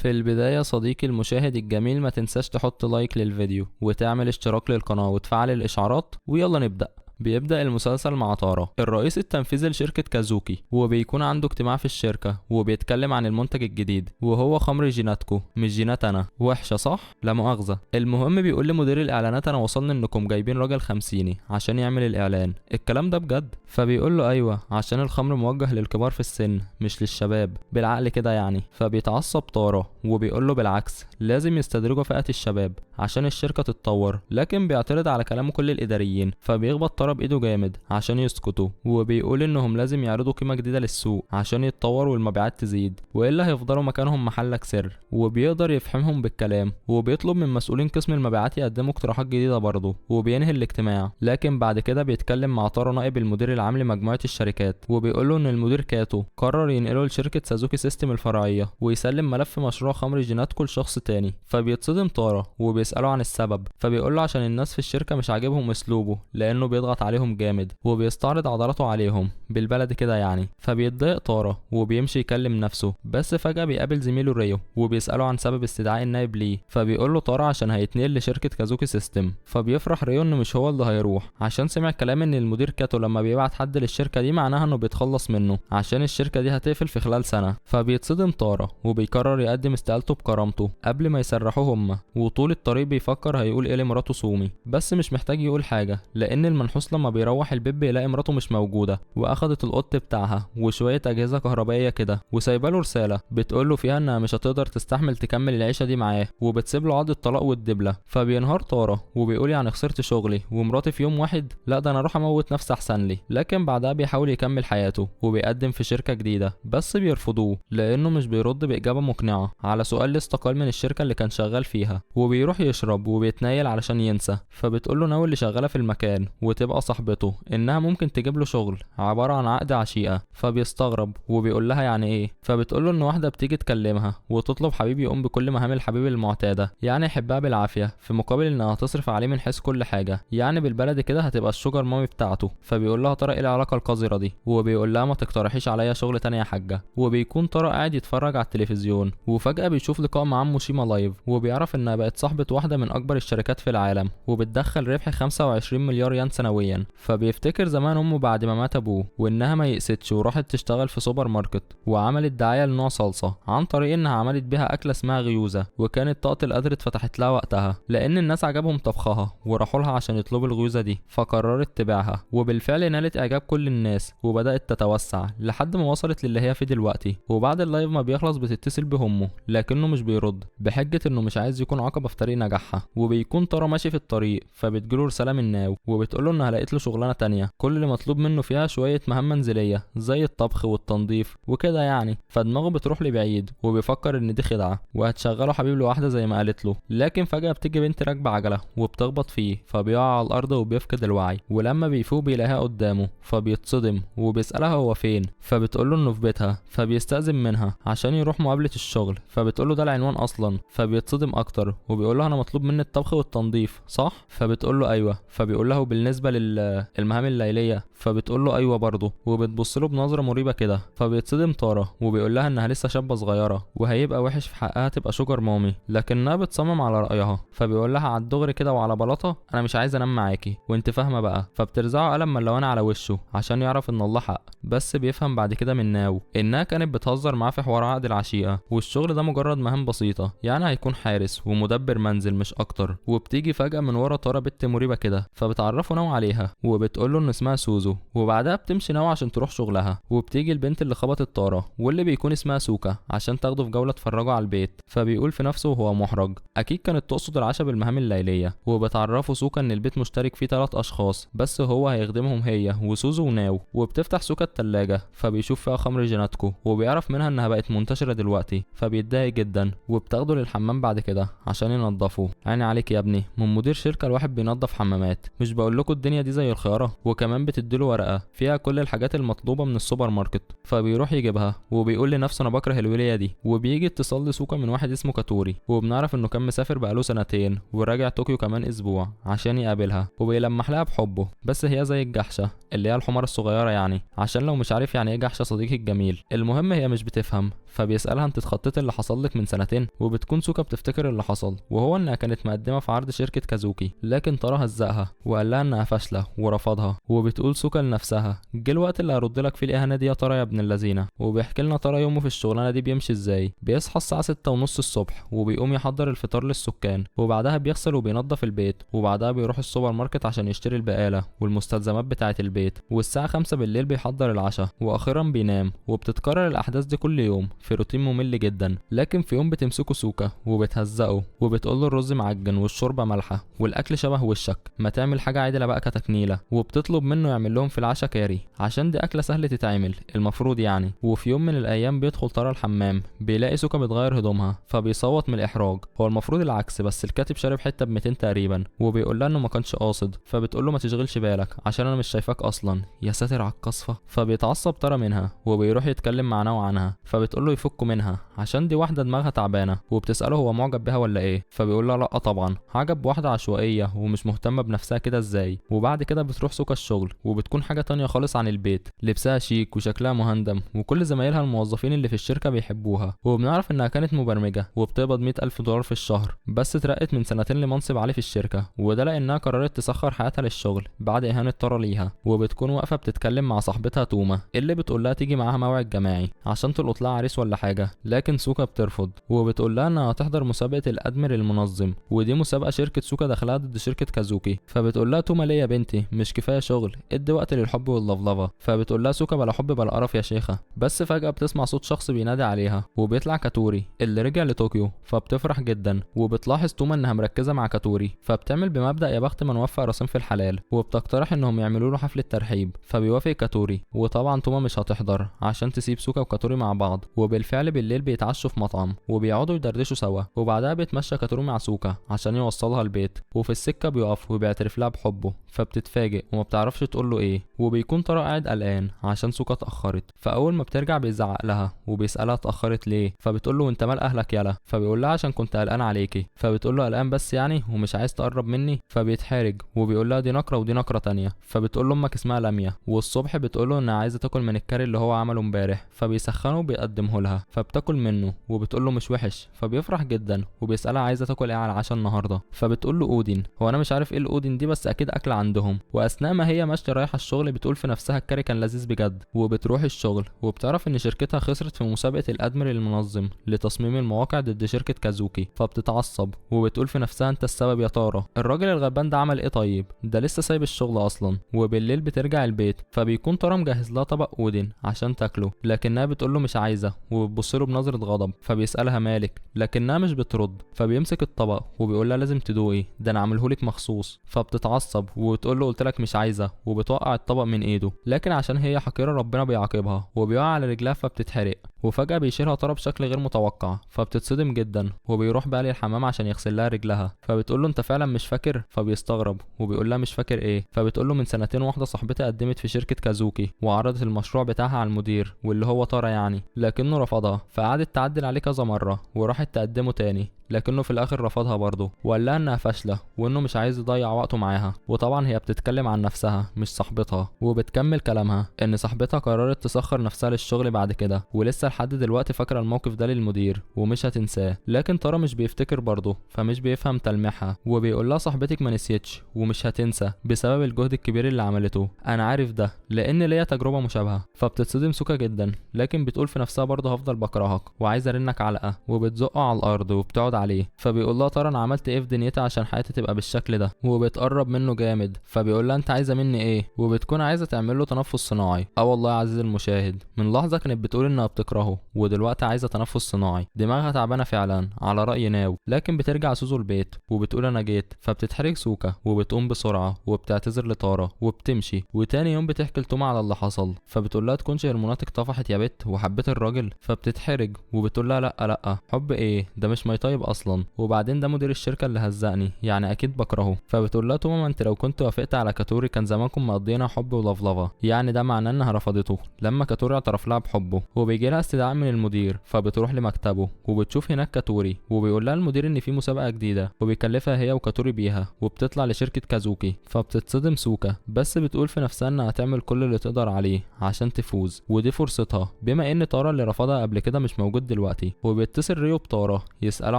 في البداية صديقي المشاهد الجميل، ما تنساش تحط لايك للفيديو وتعمل اشتراك للقناة وتفعل الإشعارات، ويلا نبدأ. بيبدأ المسلسل مع طارة الرئيس التنفيذي لشركة كازوكي، وبيكون عنده اجتماع في الشركة وبيتكلم عن المنتج الجديد وهو خمر جيناتكو. مش جينات انا وحشة صح؟ لا مؤاخذة. المهم بيقول لمدير الاعلانات انا وصلني انكم جايبين راجل 50 عشان يعمل الاعلان، الكلام ده بجد؟ فبيقول له ايوه، عشان الخمر موجه للكبار في السن مش للشباب، بالعقل كده يعني. فبيتعصب طارة وبيقول له بالعكس، لازم يستدرجوا فئة الشباب عشان الشركة تتطور، لكن بيعترض على كلام كل الاداريين. فبيخبط طارة بايده جامد عشان يسكتوا، وبيقول انهم لازم يعرضوا قيمة جديدة للسوق عشان يتطوروا والمبيعات تزيد، والا هيفضلوا مكانهم محلك سر. وبيقدر يفهمهم بالكلام، وبيطلب من مسؤولين قسم المبيعات يقدموا اقتراحات جديدة برضه، وبينهي الاجتماع. لكن بعد كده بيتكلم مع طارة نائب المدير العام لمجموعة الشركات، وبيقول له ان المدير كاتو قرر ينقله لشركة سازوكي سيستم الفرعية ويسلم ملف مشروع خمر جيناتكو لشخص تاني. فبيتصدم طارة وبيسأله عن السبب، فبيقول له عشان الناس في الشركة مش عاجبهم اسلوبه لانه بيضغط عليهم جامد وبيستعرض عضلاته عليهم بالبلدي كده يعني. فبيتضايق طارة وبيمشي يكلم نفسه، بس فجأة بيقابل زميله ريو وبيسأله عن سبب استدعاء النائب ليه. فبيقول له طارة عشان هيتنقل لشركة كازوكي سيستم. فبيفرح ريو انه مش هو اللي هيروح، عشان سمع كلام ان المدير كاتو لما بيبعت حد للشركة دي معناها انه بيتخلص منه عشان الشركة دي هتقفل في خلال سنة. فبيتصدم طارة وبيقرر يقدم استقالته بكرامته قبل ما يسرحوه هما. وطول الطريق بيفكر هيقول ايه لمراته سومي، بس مش محتاج يقول حاجة لان المنحوس لما بيروح البيت بيلاقي مراته مش موجودة، واخدت القط بتاعها وشوية اجهزة كهربائية كده، وسايبه له رسالة بتقول له فيها انها مش هتقدر تستحمل تكمل العيشة دي معاه، وبتسيب له عقد الطلاق والدبلة. فبينهار طارة وبيقول يعني خسرت شغلي ومراتي في يوم واحد؟ لا ده انا اروح اموت نفسي احسن لي. لكن بعدها بيحاول يكمل حياته وبيقدم في شركة جديدة، بس بيرفضوه لانه مش بيرد باجابة مقنعة على سؤال ليه استقال من الشركة اللي كان شغال فيها. وبيروح يشرب وبيتنايل علشان ينسى. فبتقول له ناوي اللي شغالة في المكان وتبقى صاحبته انها ممكن تجيب له شغل عبارة عن عقد عشيقة. فبيستغرب وبيقول لها يعني ايه؟ فبتقول له ان واحدة بتيجي تكلمها وتطلب حبيب يقوم بكل مهام الحبيب المعتادة، يعني يحبها بالعافية في مقابل انها تصرف عليه من حيث كل حاجة، يعني بالبلدي كده هتبقى الشوجر مامي بتاعته. فبيقول لها طارق ايه العلاقة القذرة دي؟ وبيقول لها ما تقترحيش عليا شغل تاني يا حاجة. وبيكون طارق قاعد يتفرج على التلفزيون، وفجأة بيشوف لقاء مع عمو شيما لايف، وبيعرف انها بقت صاحبة واحدة من اكبر الشركات في العالم وبتدخل ربح 25 مليار ين سنويا. فبيفتكر زمان امه بعد ما مات ابوه وانها ما يقستش وراحت تشتغل في سوبر ماركت وعملت دعاية لنوع صلصة عن طريق انها عملت بيها اكلة اسمها غيوزة، وكانت طاقة القدر اتفتحت لها وقتها لان الناس عجبهم طبخها وراحوا لها عشان يطلبوا الغيوزة دي. فقررت تبيعها، وبالفعل نالت اعجاب كل الناس وبدأت تتوسع لحد ما وصلت للي هي فيه دلوقتي. وبعد اللايف ما بيخلص بتتصل بامه لكنه مش بيرد بحجة انه مش عايز يكون عقبة في طريق نجاحها. وبيكون طارة ماشي في الطريق فبتجيله رسالة من ناو وبتقوله انها لقيت له شغلانة تانية كل اللي مطلوب منه فيها شوية مهام منزلية زي الطبخ والتنظيف وكده يعني. فدماغه بتروح لبعيد وبيفكر ان دي خدعة وهتشغله حبيب لواحدة زي ما قالت له. لكن فجأة بتيجي بنت راكبة عجلة وبتخبط فيه فبيقع على الارض وبيفقد الوعي، ولما بيفوق بيلاقيها قدامه فبيتصدم وبيسألها هو فين. فبتقوله انه في بيتها، فبيستأذن منها عشان يروح مقابلة الشغل. فبتقوله ده العنوان اصلا. فبيتصدم اكتر وبيقول لها انا مطلوب مني الطبخ والتنظيف صح؟ فبتقول له ايوه. فبيقول له بالنسبه للمهام الليليه؟ فبتقول له ايوه برضه، وبتبص له بنظره مريبه كده. فبيتصدم طاره وبيقول لها انها لسه شابه صغيره وهيبقى وحش في حقها تبقى شوجر مامي، لكنها بتصمم على رايها. فبيقول لها على الدغري كده وعلى بلاطه انا مش عايز انام معاكي وانت فاهمه بقى. فبترزعه قلم ملونه على وشه عشان يعرف ان الله حق، بس بيفهم بعد كده من ناو انها كانت بتهزر معاه في حوار عقد العشيقه، والشغل ده مجرد مهام بسيطه يعني هيكون حارس ومدبر منزل مش اكتر. وبتيجي فجأة من ورا طارة بنت مريبة كده فبتعرفه ناو عليها وبتقوله ان اسمها سوزو. وبعدها بتمشي ناو عشان تروح شغلها، وبتيجي البنت اللي خبطت طارة واللي بيكون اسمها سوكا عشان تاخده في جولة تفرجه على البيت. فبيقول في نفسه وهو محرج اكيد كانت تقصد العشاء بالمهام الليلية. وبتعرفه سوكا ان البيت مشترك فيه 3 اشخاص بس هو هيخدمهم هي وسوزو وناو. وبتفتح سوكا التلاجة فبيشوف فيها خمر جيناتكو وبيعرف منها انها بقت منتشرة دلوقتي، فبيتضايق جدا وبتاخده للحمام بعد كده عشان ينضفه. عيني عليك يا ابني، من مدير شركة الواحد بينضف حمامات؟ مش بقول لكم الدنيا الدنيا دي زي الخيارة، وكمان بتديله ورقة فيها كل الحاجات المطلوبة من السوبر ماركت. فبيروح يجيبها وبيقول لنفسه انا بكره الولية دي. وبيجي اتصال لسوكا من واحد اسمه كاتوري، وبنعرف انه كان مسافر بقاله سنتين وراجع طوكيو كمان اسبوع عشان يقابلها، وبيلمح لها بحبه، بس هي زي الجحشة اللي هي الحمار الصغيرة يعني، عشان لو مش عارف يعني ايه جحشة صديقي الجميل. المهم هي مش بتفهم، فبيسألها انت اتخطيت اللي حصل لك من سنتين؟ وبتكون سوكا بتفتكر اللي حصل، وهو انها كانت مقدمة في عرض شركة كازوكي، لكن ترى هزقها وقال لها انها فاشلة ورفضها. وبتقول سوكا لنفسها جه الوقت اللي هرد لك فيه الاهانة دي يا ترى يا ابن اللذينة. وبيحكي لنا ترى يومه في الشغلانة دي بيمشي ازاي. بيصحى الساعة 6:30 الصبح وبيقوم يحضر الفطار للسكان، وبعدها بيغسل وبينظف البيت، وبعدها بيروح السوبر ماركت عشان يشتري البقالة والمستلزمات بتاعة البيت، والساعة 5 بالليل بيحضر العشاء، واخيرا بينام. وبتتكرر الاحداث دي كل يوم في روتين ممل جدا. لكن في يوم بتمسكه سوكا وبتهزقه وبتقول له الرز معجن والشوربه مالحه والاكل شبه وشك، ما تعمل حاجه عادله بقى كتكنيله. وبتطلب منه يعمل لهم في العشاء كاري عشان دي اكله سهله تتعمل المفروض يعني. وفي يوم من الايام بيدخل ترى الحمام، بيلاقي سوكا بتغير هدومها، فبيصوت من الاحراج. هو المفروض العكس، بس الكاتب شارب حته ب 200 تقريبا، وبيقول لها انه ما كانش قاصد. فبتقول له ما تشغلش بالك عشان انا مش شايفاك اصلا. يا ساتر على القصفه. فبيتعصب ترى منها وبيروح يتكلم مع نوع عنها، فبتقول له يفكوا منها عشان دي واحده دماغها تعبانه. وبتساله هو معجب بيها ولا ايه، فبيقول لها لا طبعا، عجب بواحده عشوائيه ومش مهتمه بنفسها كده ازاي. وبعد كده بتروح سوكا الشغل، وبتكون حاجه تانية خالص عن البيت، لبسها شيك وشكلها مهندم، وكل زمايلها الموظفين اللي في الشركه بيحبوها. وبنعرف انها كانت مبرمجه وبتقبض 100,000 دولار في الشهر، بس اترقت من سنتين لمنصب عالي في الشركه، وده لانها قررت تسخر حياتها للشغل بعد اهانه ترى ليها. وبتكون واقفه بتتكلم مع صاحبتها توما اللي بتقول لها تيجي معاها موعد جماعي عشان تلقط لها عريس ولا حاجه، لكن سوكا بترفض. وبتقول لها انها هتحضر مسابقه الادمر المنظم، ودي مسابقه شركه سوكا داخلها ضد شركه كازوكي. فبتقول لها توما ليه يا بنتي مش كفايه شغل، ادي وقت للحب واللفلفه. فبتقول لها سوكا بلا حب بلا قرف يا شيخه. بس فجاه بتسمع صوت شخص بينادي عليها، وبيطلع كاتوري اللي رجع لطوكيو. فبتفرح جدا، وبتلاحظ توما انها مركزه مع كاتوري، فبتعمل بمبدا يا بخت من وفق راسين في الحلال، وبتقترح انهم يعملوا له حفله ترحيب. فبيوافق كاتوري، وطبعا توما مش هتحضر عشان تسيب سوكا وكاتوري مع بعض. وبالفعل بالليل بيتعشوا في مطعم وبيقعدوا يدردشوا سوا، وبعدها بيتمشى كاتوري مع سوكا عشان يوصلها البيت. وفي السكه بيقف وبيعترف لها بحبه، فبتتفاجئ وما بتعرفش تقول له ايه. وبيكون ترى قاعد قلقان عشان سوكا اتاخرت. فاول ما بترجع بيزعق لها وبيسالها اتاخرت ليه. فبتقول له انت مال اهلك يالا. فبيقول لها عشان كنت قلقان عليكي. فبتقول له قلقان بس يعني ومش عايز تقرب مني. فبيتحرج وبيقول لها دي نقره ودي نقره تانية. فبتقول له امك اسمها لميا. والصبح بتقول له انها عايزه تاكل من الكاري اللي هو عمله امبارح، فبيسخنه وبيقدمه لها، فبتاكل منه وبتقول له مش وحش. فبيفرح جدا وبيسالها عايزه تاكل ايه على العشاء النهارده. فبتقول له اودين. هو انا مش عارف ايه الاودين دي، بس اكيد اكل عندهم. واثناء ما هي ماشيه رايحه الشغل بتقول في نفسها الكاري كان لذيذ بجد. وبتروح الشغل وبتعرف ان شركتها خسرت في مسابقه الادمر المنظم لتصميم المواقع ضد شركه كازوكي. فبتتعصب وبتقول في نفسها انت السبب يا تارا، الراجل الغلبان ده عمل ايه طيب، ده لسه سايب الشغل اصلا. وبالليل بترجع البيت، فبيكون تارا مجهز لها طبق اودين عشان تاكله، لكنها بتقول له مش عايزه وبتبص له بنظره غضب. فبيسالها مالك، لكنها مش بترد. فبيمسك الطبق وبيقول لها لازم تدوقي، ده انا عاملهولك مخصوص. فبتتعصب وبتقول له قلت لك مش عايزه، وبتوقع الطبق من ايده. لكن عشان هي حقيره ربنا بيعاقبها وبيقع على رجلها فبتتحرق. وفجاه بيشيلها تارا بشكل غير متوقع، فبتتصدم جدا وبيروح بقى للحمام عشان يغسل لها رجلها. فبتقول له انت فعلا مش فاكر. فبيستغرب وبيقول لها مش فاكر ايه. فبتقول له من سنتين واحده صاحبتي قدمت في شركه كازوكي وعرضت المشروع بتاعها على المدير واللي هو تارا يعني، لكنه رفضها. فقعدت تعدل عليه كذا مره وراحت تقدمه تاني، لكنه في الاخر رفضها برضه وقال لها انها فاشله وانه مش عايز يضيع وقته معاها. وطبعا هي بتتكلم عن نفسها مش صاحبتها. وبتكمل كلامها ان صاحبتها قررت تسخر نفسها للشغل بعد كده، ولسه لحد دلوقتي فاكره الموقف ده للمدير ومش هتنساه. لكن تارا مش بيفتكر برضه، فمش بيفهم تلميحها. وبيقول لها صاحبتك ما نسيتش ومش هتنسى بسبب الجهد الكبير اللي عملته، انا عارف ده لان ليا تجربه مشابهه. فبتتصدم سوكا جدا، لكن بتقول في نفسها برضه هفضل بكرهك وعايزه ارنك علقه. وبتزقه على الارض وبتقعد عليه. فبيقول لها ترى انا عملت ايه في دنيتي عشان حياتي تبقى بالشكل ده. وبتقرب منه جامد، فبيقول لها انت عايزه مني ايه. وبتكون عايزه تعمل له تنفس صناعي. والله يا عزيزي المشاهد من لحظه كانت بتقول انها بتكرهه بتكرهه ودلوقتي عايزه تنفس صناعي، دماغها تعبانه فعلا على راي ناو. لكن بترجع سوزو البيت وبتقول انا جيت، فبتتحرك سوكا وبتقوم بسرعه وبتعتذر لتارا وبتمشي. وتاني يوم بتحكي لتوما على اللي حصل، فبتقول لها تكونش هرموناتك طفحت يا بت وحبيت الراجل؟ فبتتحرج وبتقول لها لا لا، حب ايه ده مش ماي طيب اصلا، وبعدين ده مدير الشركه اللي هزقني يعني اكيد بكرهه. فبتقول لها توما ما انت لو كنت وافقت على كاتوري كان زمانكم مقضينا حب ولفلفه، يعني ده معناه انها رفضته. لما كاتوري اعترف لها بحبه وبيجي لها استدعاء من المدير، فبتروح لمكتبه وبتشوف هناك كاتوري وبيقول لها المدير ان في مسابقه جديده وبيكلفها هي وكاتوري بيها، وبتطلع لشركه كازوكي. فبتتصدم سوكا بس بتقول في نفسها انها هتعمل كل اللي تقدر عليه عشان تفوز، ودي فرصتها بما ان تارا اللي رفضها قبل كده مش موجود دلوقتي. وبيتصل ريو بتارا يساله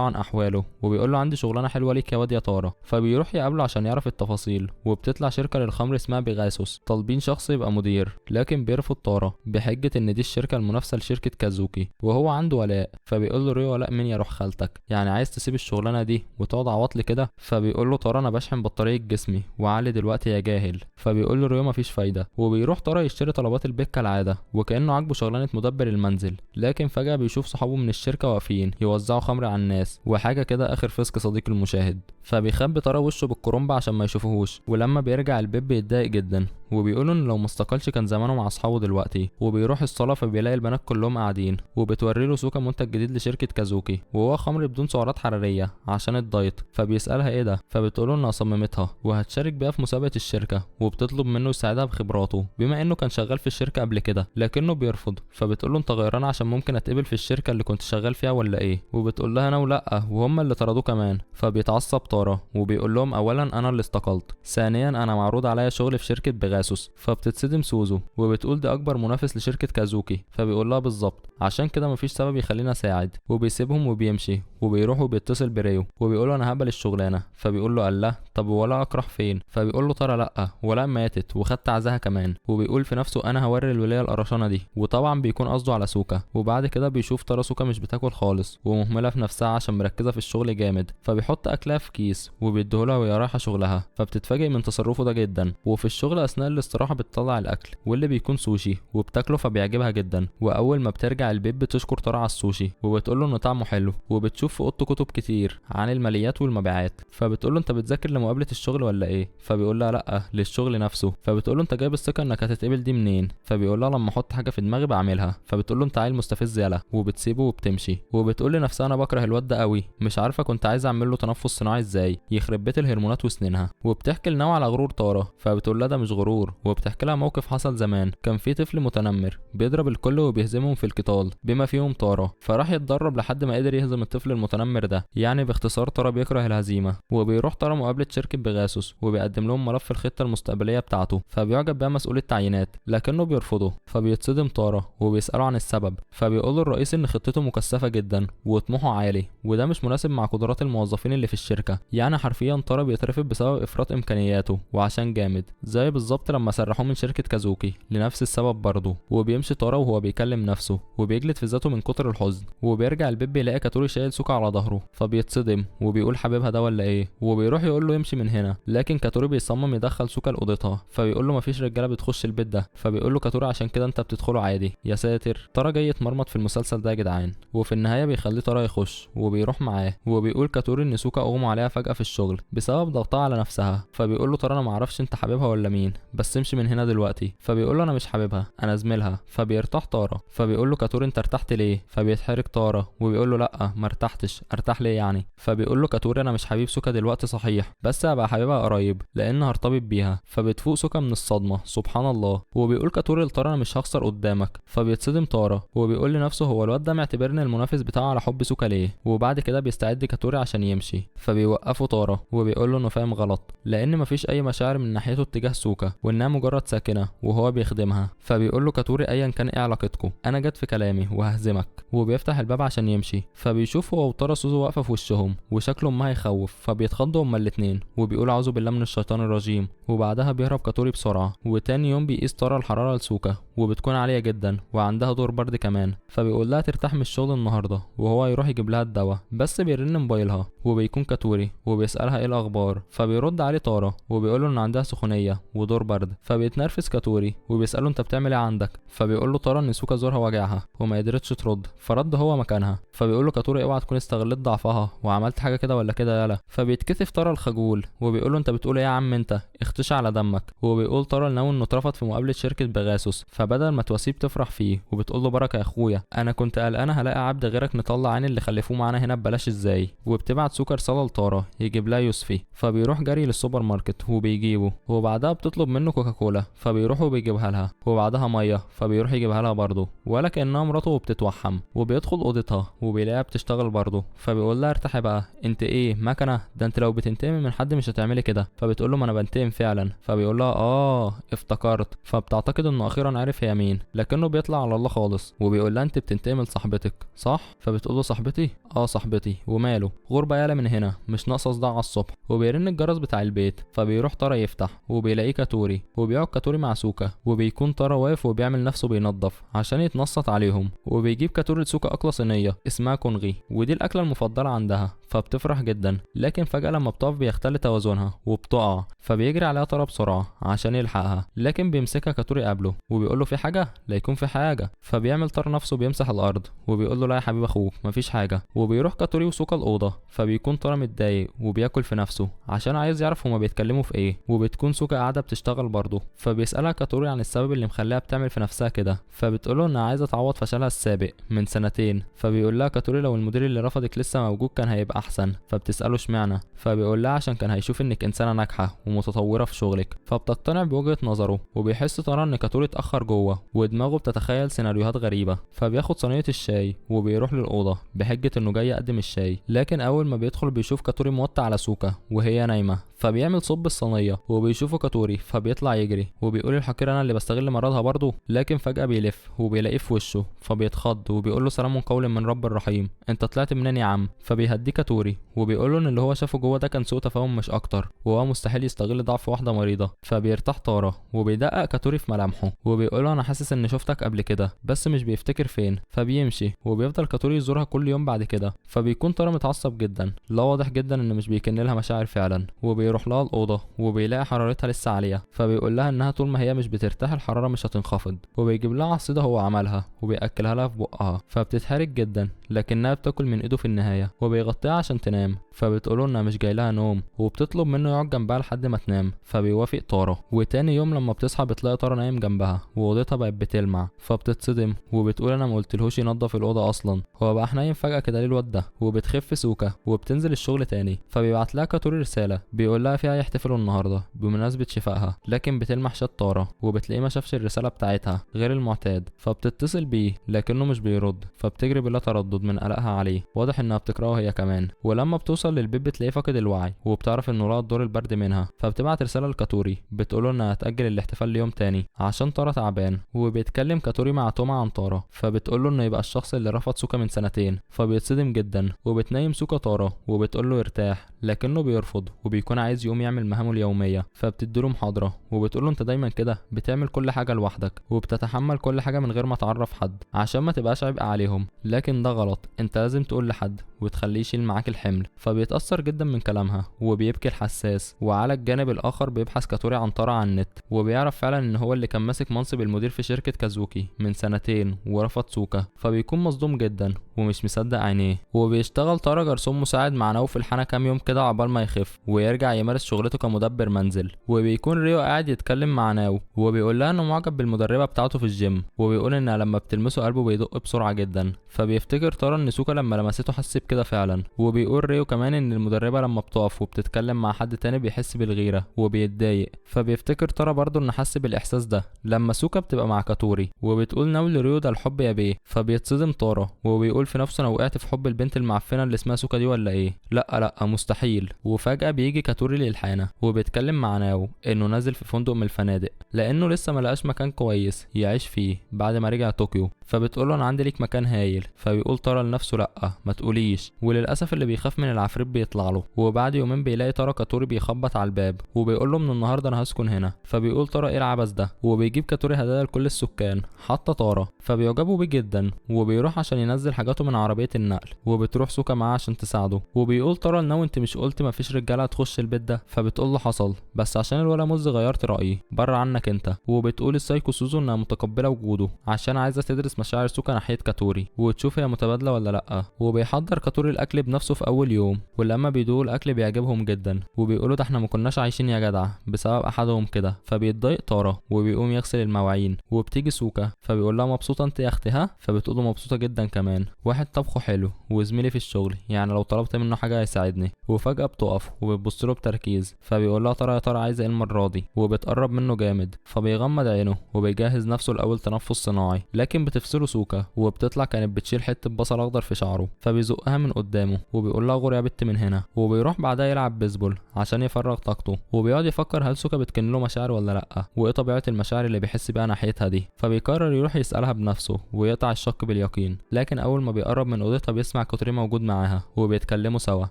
عن احواله وبيقول له عندي شغلانه حلوه ليك يا واد يا تارا. فبيروح يقابله عشان يعرف التفاصيل. وبتطلع شركه للخمر اسمها بيغاسوس طالبين شخص يبقى مدير، لكن بيرفض تارا بحجه ان دي الشركه المنافسه لشركه كازوكي وهو عنده ولاء. فبيقول له ريو ولاء مين يا روح خالتك، يعني عايز تسيب الشغلانه دي وتقعد عواطلي كده؟ فبيقول له تارا انا بشحن بطاريه جسمي وعلي دلوقتي يا جاهل. فبيقول له ريو مفيش فايده. وبيروح تارا يشتري طلبات البيت كالعاده وكانه عاجبه شغلانه مدبر المنزل. لكن فجاه بيشوف صحابه من الشركه واقفين يوزعوا خمر على الناس وحاجه كده اخر فسق صديق المشاهد. فبيخبي تارا وشه بالكرنبه عشان ما يشوفوهوش. ولما بيرجع البيت بيتضايق جدا وبيقولوا ان لو ما استقالش كان زمانه مع اصحابه دلوقتي. وبيروح الصاله فبيلاقي البنات كلهم قاعدين وبتوري له سوكا منتج جديد لشركه كازوكي وهو خمر بدون سعرات حراريه عشان الدايت. فبيسالها ايه ده، فبتقوله انها صممتها وهتشارك بيها في مسابقه الشركه وبتطلب منه يساعدها بخبراته بما انه كان شغال في الشركه قبل كده، لكنه بيرفض. فبتقوله انت غيران عشان ممكن اتقبل في الشركه اللي كنت شغال فيها ولا ايه؟ وبتقول لها انا ولا وهم اللي طردوه كمان. فبيتعصب تارا وبيقول لهم اولا انا اللي استقلت، ثانيا انا معروض عليا شغل في شركه بيغاسوس. فبتتصدم سوزو وبتقول ده اكبر منافس لشركه كازوكي. فبيقول لها بالظبط، عشان كده مفيش سبب يخليني اساعد. وبيسيبهم وبيمشي وبيروح وبيتصل بريو وبيقول له انا هقبل الشغلانه. فبيقول له الله طب ولا اكره فين؟ فبيقول له ترى لا ولا ماتت وخدت عزاها كمان. وبيقول في نفسه انا هوري الولايه القرشانه دي، وطبعا بيكون قصده على سوكا. وبعد كده بيشوف ترى سوكا مش بتاكل خالص ومهمله في نفسها عشان مركزه في الشغل جامد. فبيحط اكلها في كيس وبيديهولها وهي رايحه شغلها. فبتتفاجئ من تصرفه ده جدا. وفي الشغل اثناء الاستراحه بتطلع الاكل واللي بيكون سوشي وبتاكله فبيعجبها جدا. واول ما بترجع البيت بتشكر ترى على السوشي وبتقول له انه طعمه حلو. وبتشوف في اوضته كتب كتير عن الماليات والمبيعات. فبتقول له انت بتذاكر لمقابله الشغل ولا ايه؟ فبيقول لها لا للشغل نفسه. فبتقول له انت جايب الثقه انك هتتقبل دي منين؟ فبيقول لها لما احط حاجه في دماغي بعملها. فبتقول له انت عيل مستفز يالا وبتسيبه وبتمشي. وبتقول لنفسها انا بكره الواد ده قوي، مش عارفه كنت عايزه اعمل له تنفس صناعي ازاي يخرب بيت الهرمونات وسنينها. وبتحكي لنوع على غرور تارا. فبتقول لها ده مش غرور. وبتحكي لها موقف حصل زمان، كان في طفل متنمر بيضرب الكل وبيهزمهم في القتال بما فيهم تارا. فراح يتدرب لحد ما قدر يهزم الطفل المتنمر ده. يعني باختصار تارا بيكره الهزيمه. وبيروح تارا مقابله شركه بيغاسوس وبيقدم لهم ملف الخطه المستقبليه بتاعته. فبيعجب بها مسؤول التعيينات لكنه بيرفضه. فبيتصدم تارا وبيساله عن السبب. فبيقول الرئيس ان خطته مكثفه جدا وطموحه عالي وده مش مناسب مع قدرات الموظفين اللي في الشركه. يعني حرفيا تارا بيترفض بسبب افراط امكانياته وعشان جامد، زي بالظبط لما سرحوه من شركه كازوكي لنفس السبب برضه. وبيمشي تارا وهو بيكلم نفسه وبيجلد في ذاته من كتر الحزن. وبيرجع البيت بيلاقي كاتوري شايل سوكا على ظهره. فبيتصدم وبيقول حبيبها ده ولا ايه؟ وبيروح يقول له يمشي من هنا، لكن كاتوري بيصمم يدخل سوكا لاوضتها. فبيقول له مفيش رجاله بتخش البيت ده. فبيقول له كاتوري عشان كده انت بتدخله عادي. يا ساتر، تارا جاي يتمرمط في المسلسل ده يا جدعان. وفي النهايه بيخليه تارا يخش وبيروح معاه. وبيقول كاتوري ان سوكا اغمى عليها فجاه في الشغل بسبب ضغطها على نفسها. فبيقول له تارا انا معرفش انت حبيبها ولا مين، بس امشي من هنا دلوقتي. فبيقول له انا مش حبيبها انا زميلها. فبيرتاح تارا. فبيقول له كاتوري انت ارتحت ليه؟ فبيتحرك تارا وبيقول له لا ما ارتحتش، ارتاح ليه يعني؟ فبيقول له كاتوري انا مش حبيب سوكا دلوقتي صحيح، بس هبقى حبيبها قريب لان هرتبط بيها. فبتفوق سوكا من الصدمه سبحان الله. وبيقول كاتوري لتارا انا مش هخسر قدامك. فبيتصدم تارا وبيقول لنفسه هو الواد ده معتبرني المنافس بتاعه على حب سوكا ليه؟ وبعد كده بيستعد كاتوري عشان يمشي. فبيوقفه تارا وبيقول له انه فاهم غلط لان مفيش اي مشاعر من ناحيته اتجاه سوكا وانها مجرد ساكنه وهو بيخدمها. فبيقول له كاتوري ايا كان ايه علاقتكم انا جت في كلامي وههزمك. وبيفتح الباب عشان يمشي. فبيشوف هو وتارا سوزو واقفه في وشهم وشكلهم ما هيخوف. فبيتخضوا هما الاتنين وبيقول اعوذ بالله من الشيطان الرجيم. وبعدها بيهرب كاتوري بسرعه. وتاني يوم بيقيس تارا الحراره لسوكا وبتكون عاليه جدا وعندها دور برد كمان. فبيقول لها ترتاح من الشغل النهارده وهو يروح يجيب لها الدواء. بس بيرن موبايلها وبيكون كاتوري كاتوري وبيسألها ايه الاخبار، فبيرد عليه طارا وبيقوله ان عندها سخونية ودور برد. فبيتنرفز كاتوري وبيسأله انت بتعمل ايه عندك، فبيقوله طارا ان سوكا زورها وجعها وما قدرتش ترد، فرد هو مكانها. فبيقوله كاتوري اوعى تكون استغلت ضعفها وعملت حاجة كده ولا كده يالا. فبيتكسف طارا الخجول وبيقوله انت بتقول ايه يا عم انت، اختشى على دمك. وبيقول طارا لناوي انه اترفض في مقابلة شركة بيغاسوس، فبدل ما تواسيه بتفرح فيه وبتقوله بركة يا اخويا، انا كنت قلقانة هلاقي عبد غيرك نطلع عين اللي خلفوه معانا هنا ببلاش ازاي. وبتبعت سوكا رسالة لطارا يجيب لها يوسفي، فبيروح جري للسوبر ماركت وبيجيبه، وبعدها بتطلب منه كوكاكولا فبيروح وبيجيبها لها، وبعدها ميه فبيروح يجيبها لها برضه، ولا كأنها مراته وبتتوحم. وبيدخل اوضتها وبيلاقيها بتشتغل برضه، فبيقول لها ارتاحي بقى انت ايه مكنه، ده انت لو بتنتقمي من حد مش هتعملي كده. فبتقول له ما انا بنتقم فعلا. فبيقول لها افتكرت. فبتعتقد انه اخيرا عرف هي مين، لكنه بيطلع على الله خالص وبيقول لها انت بتنتقمي لصاحبتك صح. فبتقول له صاحبتي صاحبتي وماله، غربه يالا من هنا مش ناقصه صداع على الصبح. وبيرن الجرس بتاع البيت، فبيروح طارا يفتح وبيلاقيه كاتوري، وبيقعد كاتوري مع سوكا، وبيكون طارا واقف وبيعمل نفسه بينظف عشان يتنصت عليهم. وبيجيب كاتوري لسوكا اكله صينيه اسمها كونغي، ودي الاكله المفضله عندها، فبتفرح جدا. لكن فجاه لما بتقف بيختل توازنها وبتقع، فبيجري عليها طارا بسرعه عشان يلحقها، لكن بيمسكها كاتوري قبله وبيقول له في حاجه، لا يكون في حاجه. فبيعمل طارا نفسه بيمسح الارض وبيقول له لا يا حبيب اخوك مفيش حاجه. وبيروح كاتوري وسوكا الاوضه، فبيكون طارا متضايق وبياكل في نفسه عشان عايز يعرف هما بيتكلموا في ايه. وبتكون سوكا قاعده بتشتغل برضه، فبيسالها كاتوري عن السبب اللي مخليها بتعمل في نفسها كده، فبتقوله انها عايزه تعوض فشلها السابق من سنتين. فبيقول لها كاتوري لو المدير اللي رفضك لسه موجود كان هيبقى احسن. فبتساله اشمعنى، فبيقول لها عشان كان هيشوف انك انسانه ناجحه ومتطوره في شغلك. فبتقتنع بوجهه نظره، وبيحس طارا ان كاتوري اتاخر جوه ودماغه بتتخيل سيناريوهات غريبه. فبياخد صينيه الشاي وبيروح للاوضه بحجه انه جاي يقدم الشاي، لكن اول ما بيدخل بيشوف كاتوري موطي على سوكا وهي نايمه، فبيعمل صب الصينيه وبيشوفه كاتوري، فبيطلع يجري وبيقول الحقير انا اللي بستغل مرضها برضه. لكن فجاه بيلف وبيلاقيه في وشه، فبيتخض وبيقول له سلام قول من رب الرحيم، انت طلعت منين يا عم. فبيهديه كاتوري وبيقول له ان اللي هو شافه جوه ده كان سوء تفاهم مش اكتر، وهو مستحيل يستغل ضعف واحده مريضه. فبيرتاح طارا وبيدقق كاتوري في ملامحه وبيقول له انا حاسس ان شفتك قبل كده بس مش بيفتكر فين. فبيمشي وبيفضل كاتوري يزورها كل يوم بعد كده. فبيكون طارا متعصب جدا، لا واضح جدا ان مش بيكن لها مشاعر فعلا. وبيروح لها الاوضه وبيلاقي حرارتها لسه عاليه، فبيقول لها انها طول ما هي مش بترتاح الحراره مش هتنخفض. وبيجيب لها عصيده هو عملها وبياكلها لها في بقها، فبتتحرج جدا لكنها بتاكل من ايده في النهايه وبيغطيها عشان تنام. فبتقوله انها مش جاي لها نوم وبتطلب منه يقعد جنبها لحد ما تنام، فبيوافق طارا. وتاني يوم لما بتصحى بتلاقي طارا نايم جنبها واوضتها بقت بتلمع، فبتتصدم وبتقول انا ما قلتلهوش ينظف الاوضه اصلا، هو بقى نايم فجاه كده ليه الواد ده. وبتخف سوكا وبتنزل الشغل تاني، فبيبعت لها كاتوري رساله بيقول لها فيها يحتفلوا النهارده بمناسبه شفائها، لكن بتلمح شات طارا وبتلاقيه ما شافش الرساله بتاعتها غير المعتاد. فبتتصل بيه لكنه مش بيرد، فبتجري بلا تردد من قلقها عليه، واضح انها بتكرهه هي كمان. ولما بتوصل للبيت بتلاقيه فاقد الوعي، وبتعرف انه لقى الدور البرد منها، فبتبعت رساله لكاتوري بتقوله انها هتاجل الاحتفال ليوم تاني عشان طارا تعبان. وبيتكلم كاتوري مع توما عن طارا، فبتقوله انه يبقى الشخص اللي رفض سوكا من سنتين، فبيتصدم جدا. وبتنيم سوكا طارا وبتقوله ارتاح، لكنه بيرفض وبيكون عايز يقوم يعمل مهامه اليوميه. فبتديله محاضره وبتقوله انت دايما كده بتعمل كل حاجه لوحدك وبتتحمل كل حاجه من غير ما تعرف حد عشان ما تبقاش عبء عليهم، لكن ده غلط، انت لازم تقول لحد وتخليه يشيل معاك الحمل. فبيتأثر جدا من كلامها وبيبكي الحساس. وعلى الجانب الآخر بيبحث كاتوري عن طارا على النت، وبيعرف فعلا ان هو اللي كان ماسك منصب المدير في شركة كازوكي من سنتين ورفض سوكا، فبيكون مصدوم جدا ومش مصدق عينيه. وبيشتغل طارا جرسون مساعد مع ناو في الحانة كام يوم كده عقبال ما يخف ويرجع يمارس شغلته كمدبر منزل. وبيكون ريو قاعد يتكلم مع ناو وبيقول لها انه معجب بالمدربة بتاعته في الجيم، وبيقول انها لما بتلمسه قلبه بيدق بسرعة جدا. فبيفتكر طارا ان سوكا لما لمسته حس بكده فعلا. وبيقول ريو كمان ان المدربة لما بتقف وبتتكلم مع حد تاني بيحس بالغيرة وبيتضايق. فبيفتكر طارا برضه ان حس بالاحساس ده لما سوكا بتبقى مع كاتوري. وبتقول ناو لريو ده الحب يا بيه. فبيتصدم طارا وبيقول في نفسه انا وقعت في حب البنت المعفنة اللي اسمها سوكا دي ولا ايه، لا مستحيل. وفجأة بيجي كاتوري للحانة وبيتكلم مع ناو انه نازل في فندق من الفنادق لانه لسه ملقاش مكان كويس يعيش فيه بعد ما رجع طوكيو. فبتقوله انا عندي ليك مكان هايل. فبيقول طارا لنفسه لا ما تقوليش، مفيش، وللاسف اللي بيخاف من العفريت بيطلع له. وبعد يومين بيلاقي تارا كاتوري بيخبط على الباب وبيقول له من النهارده انا هسكن هنا. فبيقول تارا ايه العبث ده، وبيجيب كاتوري هدايا لكل السكان حتى تارا. فبيعجبوا بيه جدا وبيروح عشان ينزل حاجاته من عربيه النقل، وبتروح سوكا معاه عشان تساعده. وبيقول تارا لناو انت مش قلت مفيش رجاله هتخش البيت ده؟ فبتقول له حصل، بس عشان الولا موز غيرت رايي بره عنك انت. وبتقول السايكو سوزو انها متقبله وجوده عشان عايزه تدرس مشاعر سوكا ناحيه كاتوري وتشوف هي متبادله ولا لا. وبيحضر كاتوري الاكل بنفسه في اول يوم، ولما بيدوقوا الاكل بيعجبهم جدا وبيقولوا ده احنا ما كناش عايشين يا جدع بسبب احدهم كده. فبيتضايق تارا وبيقوم يغسل المواعين. وبتيجي سوكا فبيقول لها مبسوطه انت يا اختي ها؟ فبتقول له مبسوطه جدا كمان، واحد طبخه حلو وزميلي في الشغل يعني لو طلبت منه حاجه هيساعدني. وفجاه بتقف وبتبص له بتركيز. فبيقول لها ترى يا ترى عايزه ايه المره دي، وبتقرب منه جامد. فبيغمض عينه وبيجهز نفسه لاول تنفس صناعي، لكن بتفصله سوكا وبتطلع كانت بتشيل حته بصل اخضر في شعره. فبيزقها من قدامه وبيقول لها غور يا بت من هنا. وبيروح بعدها يلعب بيسبول عشان يفرغ طاقته. وبيقعد يفكر هل سوكا بتكن له مشاعر ولا لا، وايه طبيعه المشاعر اللي بيحس بيها ناحيتها دي. فبيقرر يروح يسالها بنفسه ويقطع الشك باليقين. لكن اول ما بيقرب من اوضتها بيسمع كاتوري موجود معاها وبيتكلموا سوا.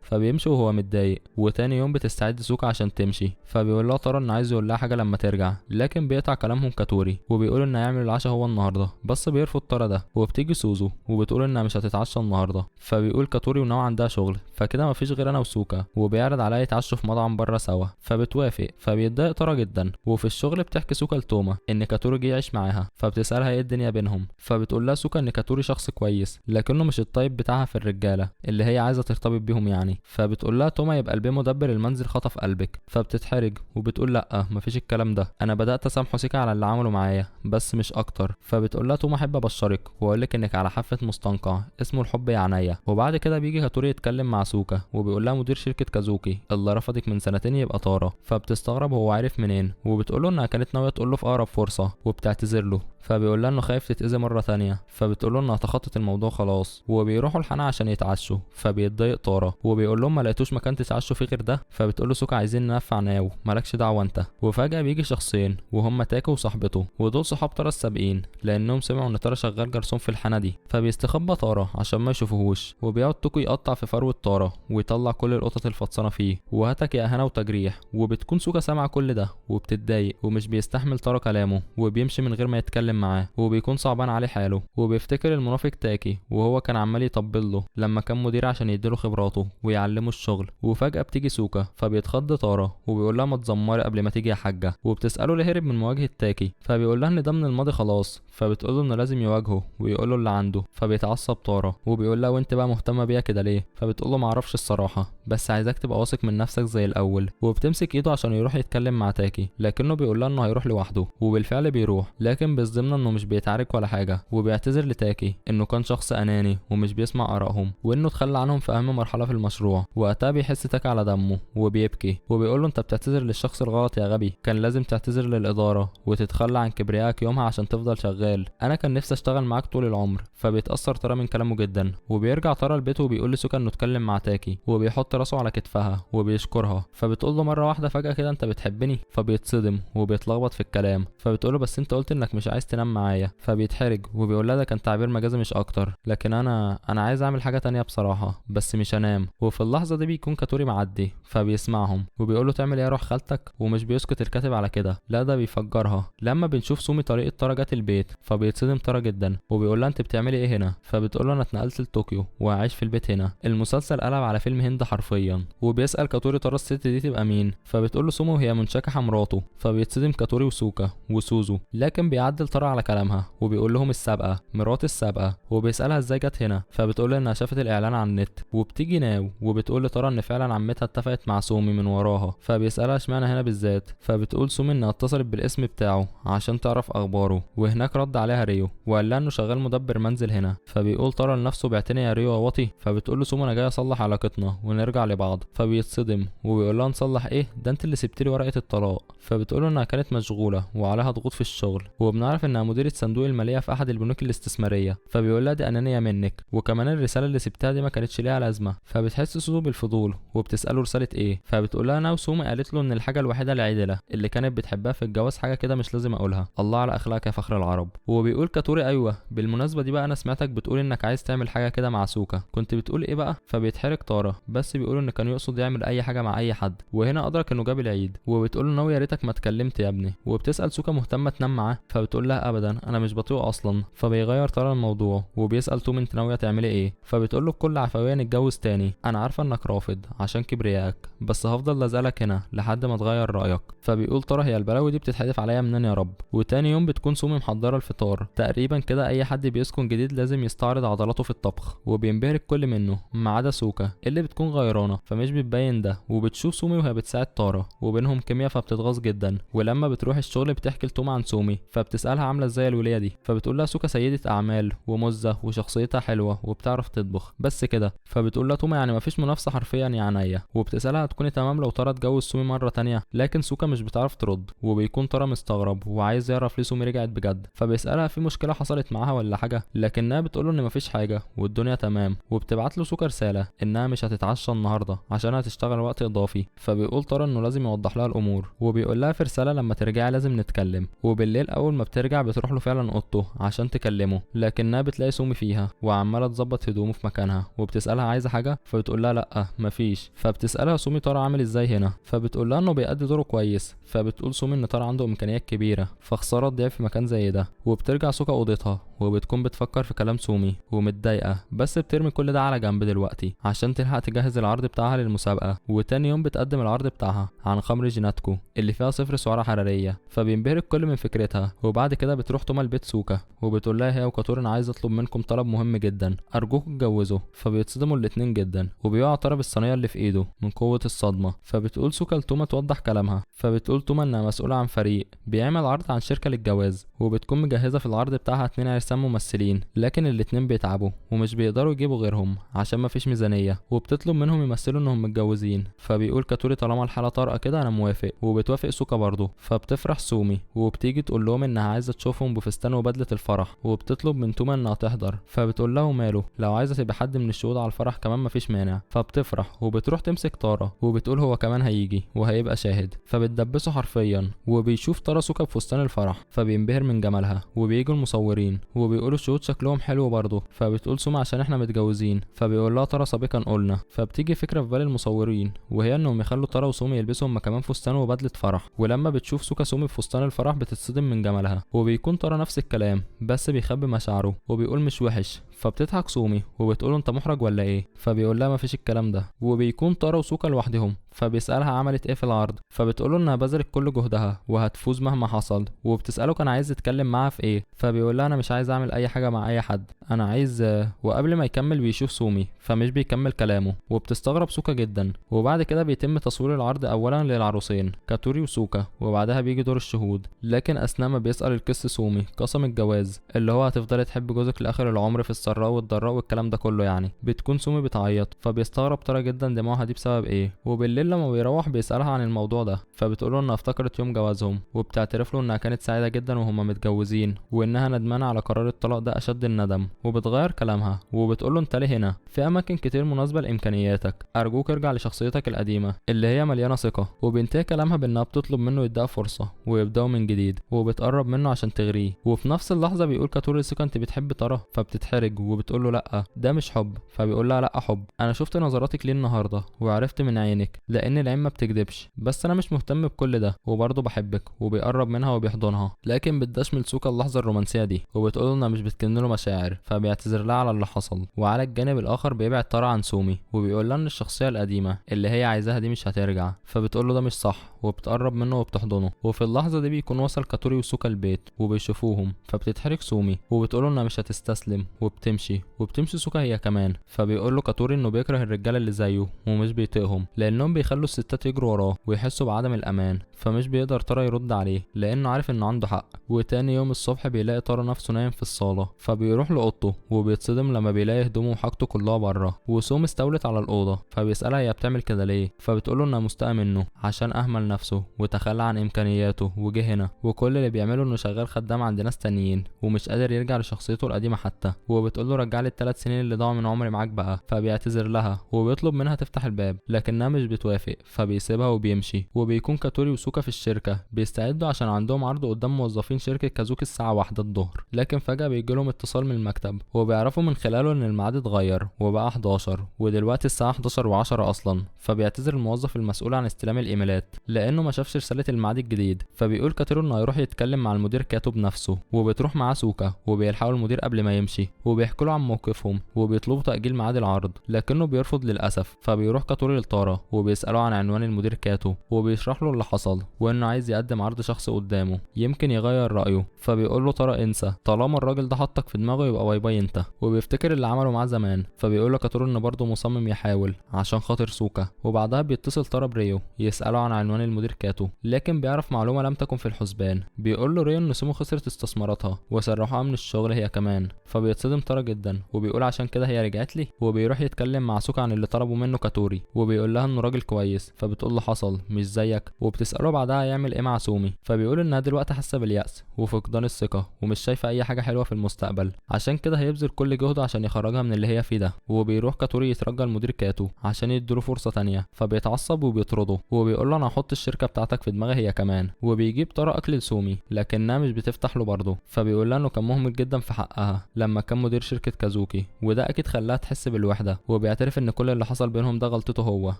فبيمشي وهو متضايق. وتاني يوم بتستعد سوكا عشان تمشي. فبيقول لها ترى ان عايز يقول لها حاجه لما ترجع، لكن بيقطع كلامهم كاتوري وبيقول ان هيعمل العشاء هو النهارده، بس بيرفض ترى ده. وبتيجي سوزو وبتقول انها مش هتتعشى النهارده. فبيقول كاتوري وناو عندها شغل فكده مفيش غير انا وسوكا، وبيعرض عليها يتعشوا في مطعم بره سوا. فبتوافق. فبيتضايق ترى جدا. وفي الشغل بتحكي سوكا لتوما ان كاتوري جه يعيش معاها. فبتسالها ايه الدنيا بينهم. فبتقول لها سوكا ان كاتوري شخص كويس لكنه مش الطيب بتاعها في الرجاله اللي هي عايزه ترتبط بيهم يعني. فبتقول لها توما يبقى البيه مدبر المنزل خطف قلبك. فبتتحرج وبتقول لا مفيش الكلام ده، انا بدات اسامحه سيكا على اللي عمله معايا بس مش اكتر. فبتقول لها توما احب ابشرك واقول لك انك على حافه مستنقع اسمه الحب يا عينيا. وبعد كده بيجي كاتوري يتكلم مع سوكا وبيقول لها مدير شركه كازوكي اللي رفضك من سنتين يبقى تارا. فبتستغرب هو عارف منين، وبتقول له انها كانت ناويه تقول له في اقرب فرصه وبتعتذر له. فبيقول لها انه خايف تتاذي مره تانية. فبتقول له انها تخطت الموضوع خلاص. وبيروحوا الحانه عشان يتعشوا. فبيتضايق تارا وبيقول لهم ما لقيتوش مكان تتعشوا فيه غير ده. فبتقول له سوكا عايزين ننفع ناو مالكش دعوه انت. وفجاه بيجي شخصين وهم تاكو وصاحبته، ودول صحاب تارا السابقين لانهم سمعوا ان تارا شغال جرسون في الحانه دي. فبيستخبى تارا عشان ما يشوفوهوش. وبيقعد توكو يقطع في فروه تارا ويطلع كل القطط الفطسانه فيه وهتك يا اهانه وتجريح. وبتكون سوكا سامعه كل ده وبتتضايق ومش بيستحمل تارا كلامه وبيمشي من غير ما يتكلم معاه. وبيكون صعبان عليه حاله. وبيفتكر المنافق تاكي وهو كان عمال يطبل له لما كان مدير عشان يديله خبراته ويعلمه الشغل. وفجاه بتيجي سوكا فبيتخض تارا وبيقول لها ما تزمري قبل ما تيجي يا حاجه. وبتساله ليه هرب من مواجهه تاكي. فبيقول لها ان ده من الماضي خلاص. فبتقول له انه لازم يواجهه ويقول له اللي عنده. فبيتعصب تارا وبيقول لها وانت بقى مهتمه بيها كده ليه. فبتقول له ما اعرفش الصراحه بس عايزاك تبقى واثق من نفسك زي الاول. وبتمسك ايده عشان يروح يتكلم مع تاكي لكنه بيقول لها انه هيروح لوحده. وبالفعل بيروح لكن بيصدمنا انه مش بيتعارك ولا حاجه. وبيعتذر لتاكي انه كان شخص اناني ومش بيسمع ارائهم وانه اتخلى عنهم في اهم مرحله في المشروع. وقتها بيحس تاكي على دمه وبيبكي وبيقول له انت بتعتذر للشخص الغلط يا غبي، كان لازم تعتذر للاداره وتتخلى عن كبريائك يومها عشان تفضل شغال. انا كان نفسي اشتغل معاك طول العمر. فبيتاثر تارا من كلامه جدا. وبيرجع تارا البيت وبيقول لسوكا انه اتكلم مع تاكي وبيحط راسه على كتفها وبيشكرها. فبتقول له مره واحده فجاه كده انت بتحبني. فبيتصدم وبيتلخبط في الكلام. فبتقول له بس انت قلت انك مش عايز تنام معايا. فبيتحرج وبيقول لها ده كان تعبير مجازي مش اكتر، لكن انا عايز اعمل حاجه تانية بصراحه بس مش هنام. وفي اللحظه دي بيكون كاتوري معدي فبيسمعهم وبيقول له تعمل ايه يا روح خالتك. ومش بيسكت الكاتب على كده، لا ده بيفجرها. لما بنشوف سومي طريقه تارا جت البيت فبيتصدم تارا جدا وبيقول لها انت بتعملي ايه هنا. فبتقول له انا اتنقلت لطوكيو وهعيش في البيت هنا. المسلسل قلب على فيلم هند حرفيا. وبيسال كاتوري تارا الست دي تبقى مين. فبتقول له سومو وهي منشكحه مراته. فبيتصدم كاتوري وسوكا وسوزو لكن بيعدل تارا على كلامها وبيقول لهم السابقه مرات السابقه. وبيسالها ازاي جت هنا. فبتقول له انها شافت الاعلان على النت. وبتيجي ناو وبتقول لتارا ان فعلا عمتها اتفقت مع سومي من وراها. فبيسالها اشمعنى هنا بالذات. فبتقول سومي انها اتصلت بالاسم بتاعه عشان تعرف اخباره. وهناك رد عليها ريو وقال لها انه شغال مدبر منزل هنا. فبيقول تارا لنفسه بعتني يا ريو يا واطي. فبتقول له سومي انا جاي اصلح علاقتنا ونرجع لبعض. فبيتصدم وبيقول لها نصلح ايه ده انت اللي سبت لي ورقه الطلاق. فبتقول له انها كانت مشغوله وعليها ضغوط في الشغل. وبنعرف انها مديره صندوق الماليه في احد البنوك الاستثماريه. فبيقول لها دي انانيه منك وكمان الرساله اللي سبتها دي ما كانتش ليها لازمه. فبتحس سوزو بالفضول وبتساله رساله ايه. فبتقول لها انا وسومي قالت له ان الحاجه الوحيده العادله اللي كانت بتحبها في الجواز حاجه كده مش لازم اقولها. الله على اخلاقك يا فخر العرب. وبيقول كاتوري ايوه بالمناسبه دي بقى انا سمعتك بتقول انك عايز تعمل حاجه كده مع سوكا. كنت بتقول ايه بقى؟ فبيتحرك طارة بس بيقول ان كان يقصد يعمل اي حاجة مع اي حد، وهنا ادرك انه جاب العيد. وبتقول له ناوي يا ريتك ما اتكلمت يا ابني. وبتسأل سوكا مهتمة تنام معاه، فبتقول لها ابدا انا مش بطيء اصلا. فبيغير طارة الموضوع وبيسأل تومي انت ناوية تعملي ايه؟ فبتقول له بكل عفوية نتجوز تاني، انا عارفة انك رافض عشان كبريائك بس هفضل لازالك هنا لحد ما تغير رأيك. فبيقول طارة هي البلاوي دي بتتحدف عليا منين يا رب؟ وتاني يوم بتكون سومي محضرة الفطار. تقريبا كده اي حد بيسكن جديد لازم يستعرض عضلاته في الطبخ، وبينبهر الكل منه ما عدا سوكا اللي بتكون غيرانة فمش بتبين ده. وبتشوف سومي وهي بتساعد طارة وبينهم كيمياء فبتتغاظ جدا. ولما بتروح الشغل بتحكي لتوما عن سومي فبتسألها عاملة ازاي الولية دي. فبتقول لها سوكا سيدة اعمال ومزة وشخصيتها حلوة وبتعرف تطبخ بس كده. فبتقول لها توما يعني مفيش منافسة حرفيا يا عينيا. وبتسألها هتكوني تمام لو طارة اتجوز سومي مرة تانية؟ لكن سوكا مش بتعرف ترد، وبيكون طارة مستغرب وعايز يعرف ليه سومي رجعت بجد. فبيسألها في مشكلة حصلت معاها ولا حاجة، لكنها بتقوله ان مفيش حاجة والدنيا تمام. وبتبعت له سوكا رسالة انها مش هتتعشى النهارده عشان هتشتغل وقت اضافي. فبيقول طارة انه لازم يوضح لها الامور، وبيقول لها في رسالة لما ترجعي لازم نتكلم. وبالليل اول ما بترجع بتروح له فعلا اوضته عشان تكلمه، لكنها بتلاقي سومي فيها وعمالة تظبط هدومه في مكانها. وبتسألها عايزة حاجة؟ فبتقول لها لا مفيش. فبتسألها سومي طارة عامل ازاي هنا؟ فبتقول لها انه بيأدي دوره كويس. فبتقول سومي ان طارة عنده امكانيات كبيرة فخسارة تضيع في مكان زي ده. وبترجع سوكا اوضتها وبتكون بتفكر في كلام سومي ومتضايقة، بس بترمي كل ده على جنب دلوقتي عشان تلحق تجهز العرض بتاعها للمسابقة. وتاني يوم بتقدم العرض بتاعها عن خمر جيناتكو اللي فيها 0 سعرة حرارية. فبينبهر الكل من فكرتها. وبعد كده بتروح توما لبيت سوكا وبتقول لها هي وكاتور انا عايز اطلب منكم طلب مهم جدا، ارجوكم اتجوزوا. فبيتصدموا الاتنين جدا وبيقع طرف الصينية اللي في ايده من قوة الصدمة. فبتقول سوكا لتوما توضح كلامها. فبتقول توما انها مسؤولة عن فريق بيعمل عرض عن شركة للجواز، وبتكون مجهزة في العرض بتاعها 2 عرسان ممثلين، لكن الاتنين بيتعبوا ومش بيقدروا يجيبوا غيرهم عشان مفيش ميزانية. وبتطلب منهم يمثلوا انهم متجوزين. فبيقول كاتوري طالما الحالة طارئة كده انا موافق. وبتوافق سوكا برضه. فبتفرح سومي وبتيجي تقول لهم انها عايزة تشوفهم بفستان وبدلة الفرح، وبتطلب من توما انها تحضر. فبتقول له ماله لو عايزة تبقى حد من الشهود على الفرح كمان مفيش مانع. فبتفرح وبتروح تمسك طارة وبتقول هو كمان هيجي وهيبقى شاهد. فبتدبسه حرفيا. وبيشوف طارة سوكا بفستان الفرح فبينبهر من جمالها. وبيجوا المصورين وبيقولوا الشهود شكلهم حلو برضه. فبتقول سوما عشان احنا متجوزين. فبيقول لها طارة سابقا قلنا. فبتيجي فكرة في بال المصورين وهي انهم يخلوا طارة وسومي يلبسوا هما كمان فستان وبدلة فرح. ولما بتشوف سوكا سومي بفستان الفرح بتتصدم من جمالها. وبيكون طارة نفس الكلام بس بيخبي مشاعره وبيقول مش وحش. فبتضحك سومي وبتقول انت محرج ولا ايه؟ فبيقول لها مفيش الكلام ده. وبيكون طارة وسوكا لوحدهم. فبيسألها عملت ايه في العرض. فبتقوله انها بذلت كل جهدها وهتفوز مهما حصل. وبتسأله كان عايز يتكلم معاها في ايه. فبيقول لها انا مش عايز اعمل اي حاجة مع اي حد، انا عايز وقبل ما يكمل بيشوف سومي فمش بيكمل كلامه. وبتستغرب سوكا جدا. وبعد كده بيتم تصوير العرض اولا للعروسين كاتوري وسوكا، وبعدها بيجي دور الشهود. لكن اثناء ما بيسأل القس سومي قسم الجواز اللي هو هتفضلي تحب جوزك لاخر العمر في السراء والضراء والكلام ده كله يعني. بتكون سومي بتعيط. فبيستغرب طارة جدا دموعها دي بسبب ايه. وبالليل لما بيروح بيسألها عن الموضوع ده. فبتقوله انها افتكرت يوم جوازهم وبتعترف له انها كانت سعيدة جدا وهما متجوزين وانها ندمانة على قرار الطلاق ده اشد الندم. وبتغير كلامها وبتقوله انت ليه هنا؟ في اماكن كتير مناسبة لامكانياتك، ارجوك ارجع لشخصيتك القديمة اللي هي مليانة ثقة. وبينتهي كلامها بانها بتطلب منه يديها فرصة ويبداوا من جديد. وبتقرب منه عشان تغريه. وفي نفس اللحظة بيقول كاتوري لسوكا انت بتحب طارة؟ فبتتحرج وبتقوله لا ده مش حب. فبيقول لها لا حب، انا شفت نظراتك ليه النهارده وعرفت من عينك لان العين ما بتكدبش، بس انا مش مهتم بكل ده وبرضه بحبك. وبيقرب منها وبيحضنها. لكن بتدشمل سوكا اللحظه الرومانسيه دي وبتقول انها مش بتكن له مشاعر. فبيعتذر لها على اللي حصل. وعلى الجانب الاخر بيبعد طارة عن سومي وبيقول لها ان الشخصيه القديمه اللي هي عايزاها دي مش هترجع. فبتقول له ده مش صح وبتقرب منه وبتحضنه. وفي اللحظه دي بيكون وصل كاتوري وسوكا البيت وبيشوفوهم. فبتتحرك سومي وبتقول له انها مش هتستسلم وبتمشي سوكا هي كمان. فبيقول له كاتوري انه بيكره الرجاله اللي زيه ومش بيطيقهم لانهم بيخلوا الستات يجروا وراه ويحسوا بعدم الامان. فمش بيقدر طارة يرد عليه لانه عارف انه عنده حق. وتاني يوم الصبح بيلاقي طارة نفسه نايم في الصاله. فبيروح لاوضته وبيتصدم لما بيلاقي هدومه وحاجته كلها بره. وسوم استولت على الاوضه. فبيسالها هي بتعمل كده ليه. فبتقوله انها مستاءه منه عشان اهمل نفسه وتخلى عن امكانياته وجه هنا، وكل اللي بيعمله انه شغال خدام عند ناس تانيين ومش قادر يرجع لشخصيته القديمه حتى. وبتقول له رجع لي ال3 سنين اللي ضاعوا من عمري معاك بقى. فبيعتذر لها وبيطلب منها تفتح الباب، لكنها مش بتوافق فبيسيبها وبيمشي. وبيكون كاتوري وسوكا في الشركه بيستعدوا عشان عندهم عرض قدام موظفين شركه كازوكي الساعه 1 الظهر، لكن فجاه بيجي لهم اتصال من المكتب وبيعرفوا من خلاله ان الميعاد اتغير وبقى 11 ودلوقتي الساعه 11:10 اصلا. فبيعتذر الموظف المسؤول عن استلام الايميلات لانه ما شافش رساله الميعاد الجديد. فبيقول كاتوري انه هيروح يتكلم مع المدير كاتو بنفسه، وبتروح معاه سوكا وبيلحقوا المدير قبل ما يمشي وبيحكوا له عن موقفهم وبيطلبوا تاجيل ميعاد العرض، لكنه بيرفض للاسف. فبيروح كاتوري لطارا وبيساله عن عنوان المدير كاتو وبيشرح له اللي حصل وانه عايز يقدم عرض شخصي قدامه يمكن يغير رايه. فبيقول له طارا انسى، طالما الراجل ده حطك في دماغه يبقى باي باي انت. وبيفتكر اللي عمله معاه زمان. فبيقول له كاتوري انه برضه مصمم يحاول عشان خاطر سوكا. وبعدها بيتصل طارا بريو يساله عن عنوان المدير كاتو، لكن بيعرف معلومه لم تكن في الحسبان. بيقول له ريو ان سومو خسرت استثماراتها وسرحوها من الشغل هي كمان. فبيتصدم طارا جدا وبيقول عشان كده هي رجعت لي. وبيروح يتكلم مع سوكا عن اللي طلبه منه كاتوري وبيقول لها انه راجل كويس. فبتقول له حصل مش زيك. وبتساله بعدها هيعمل ايه مع سومي. فبيقول انها دلوقتي حاسه باليأس وفقدان الثقه ومش شايفه اي حاجه حلوه في المستقبل، عشان كده هيبذل كل جهده عشان يخرجها من اللي هي فيه ده. وبيروح كاتوري يترجى المدير كاتو عشان يديله فرصه تانية. فبيتعصب وبيطرده وبيقول له انا هحط الشركه بتاعتك في دماغي هي كمان. وبيجيب طارا اكل لسومي لكنها مش بتفتح له برضه. فبيقول لها انه كان مهمل جدا في حقها لما كان مدير شركه كازوكي وده اكيد خلاها تحس بالوحده. وبيعترف ان كل اللي حصل بينهم ده غلطته هو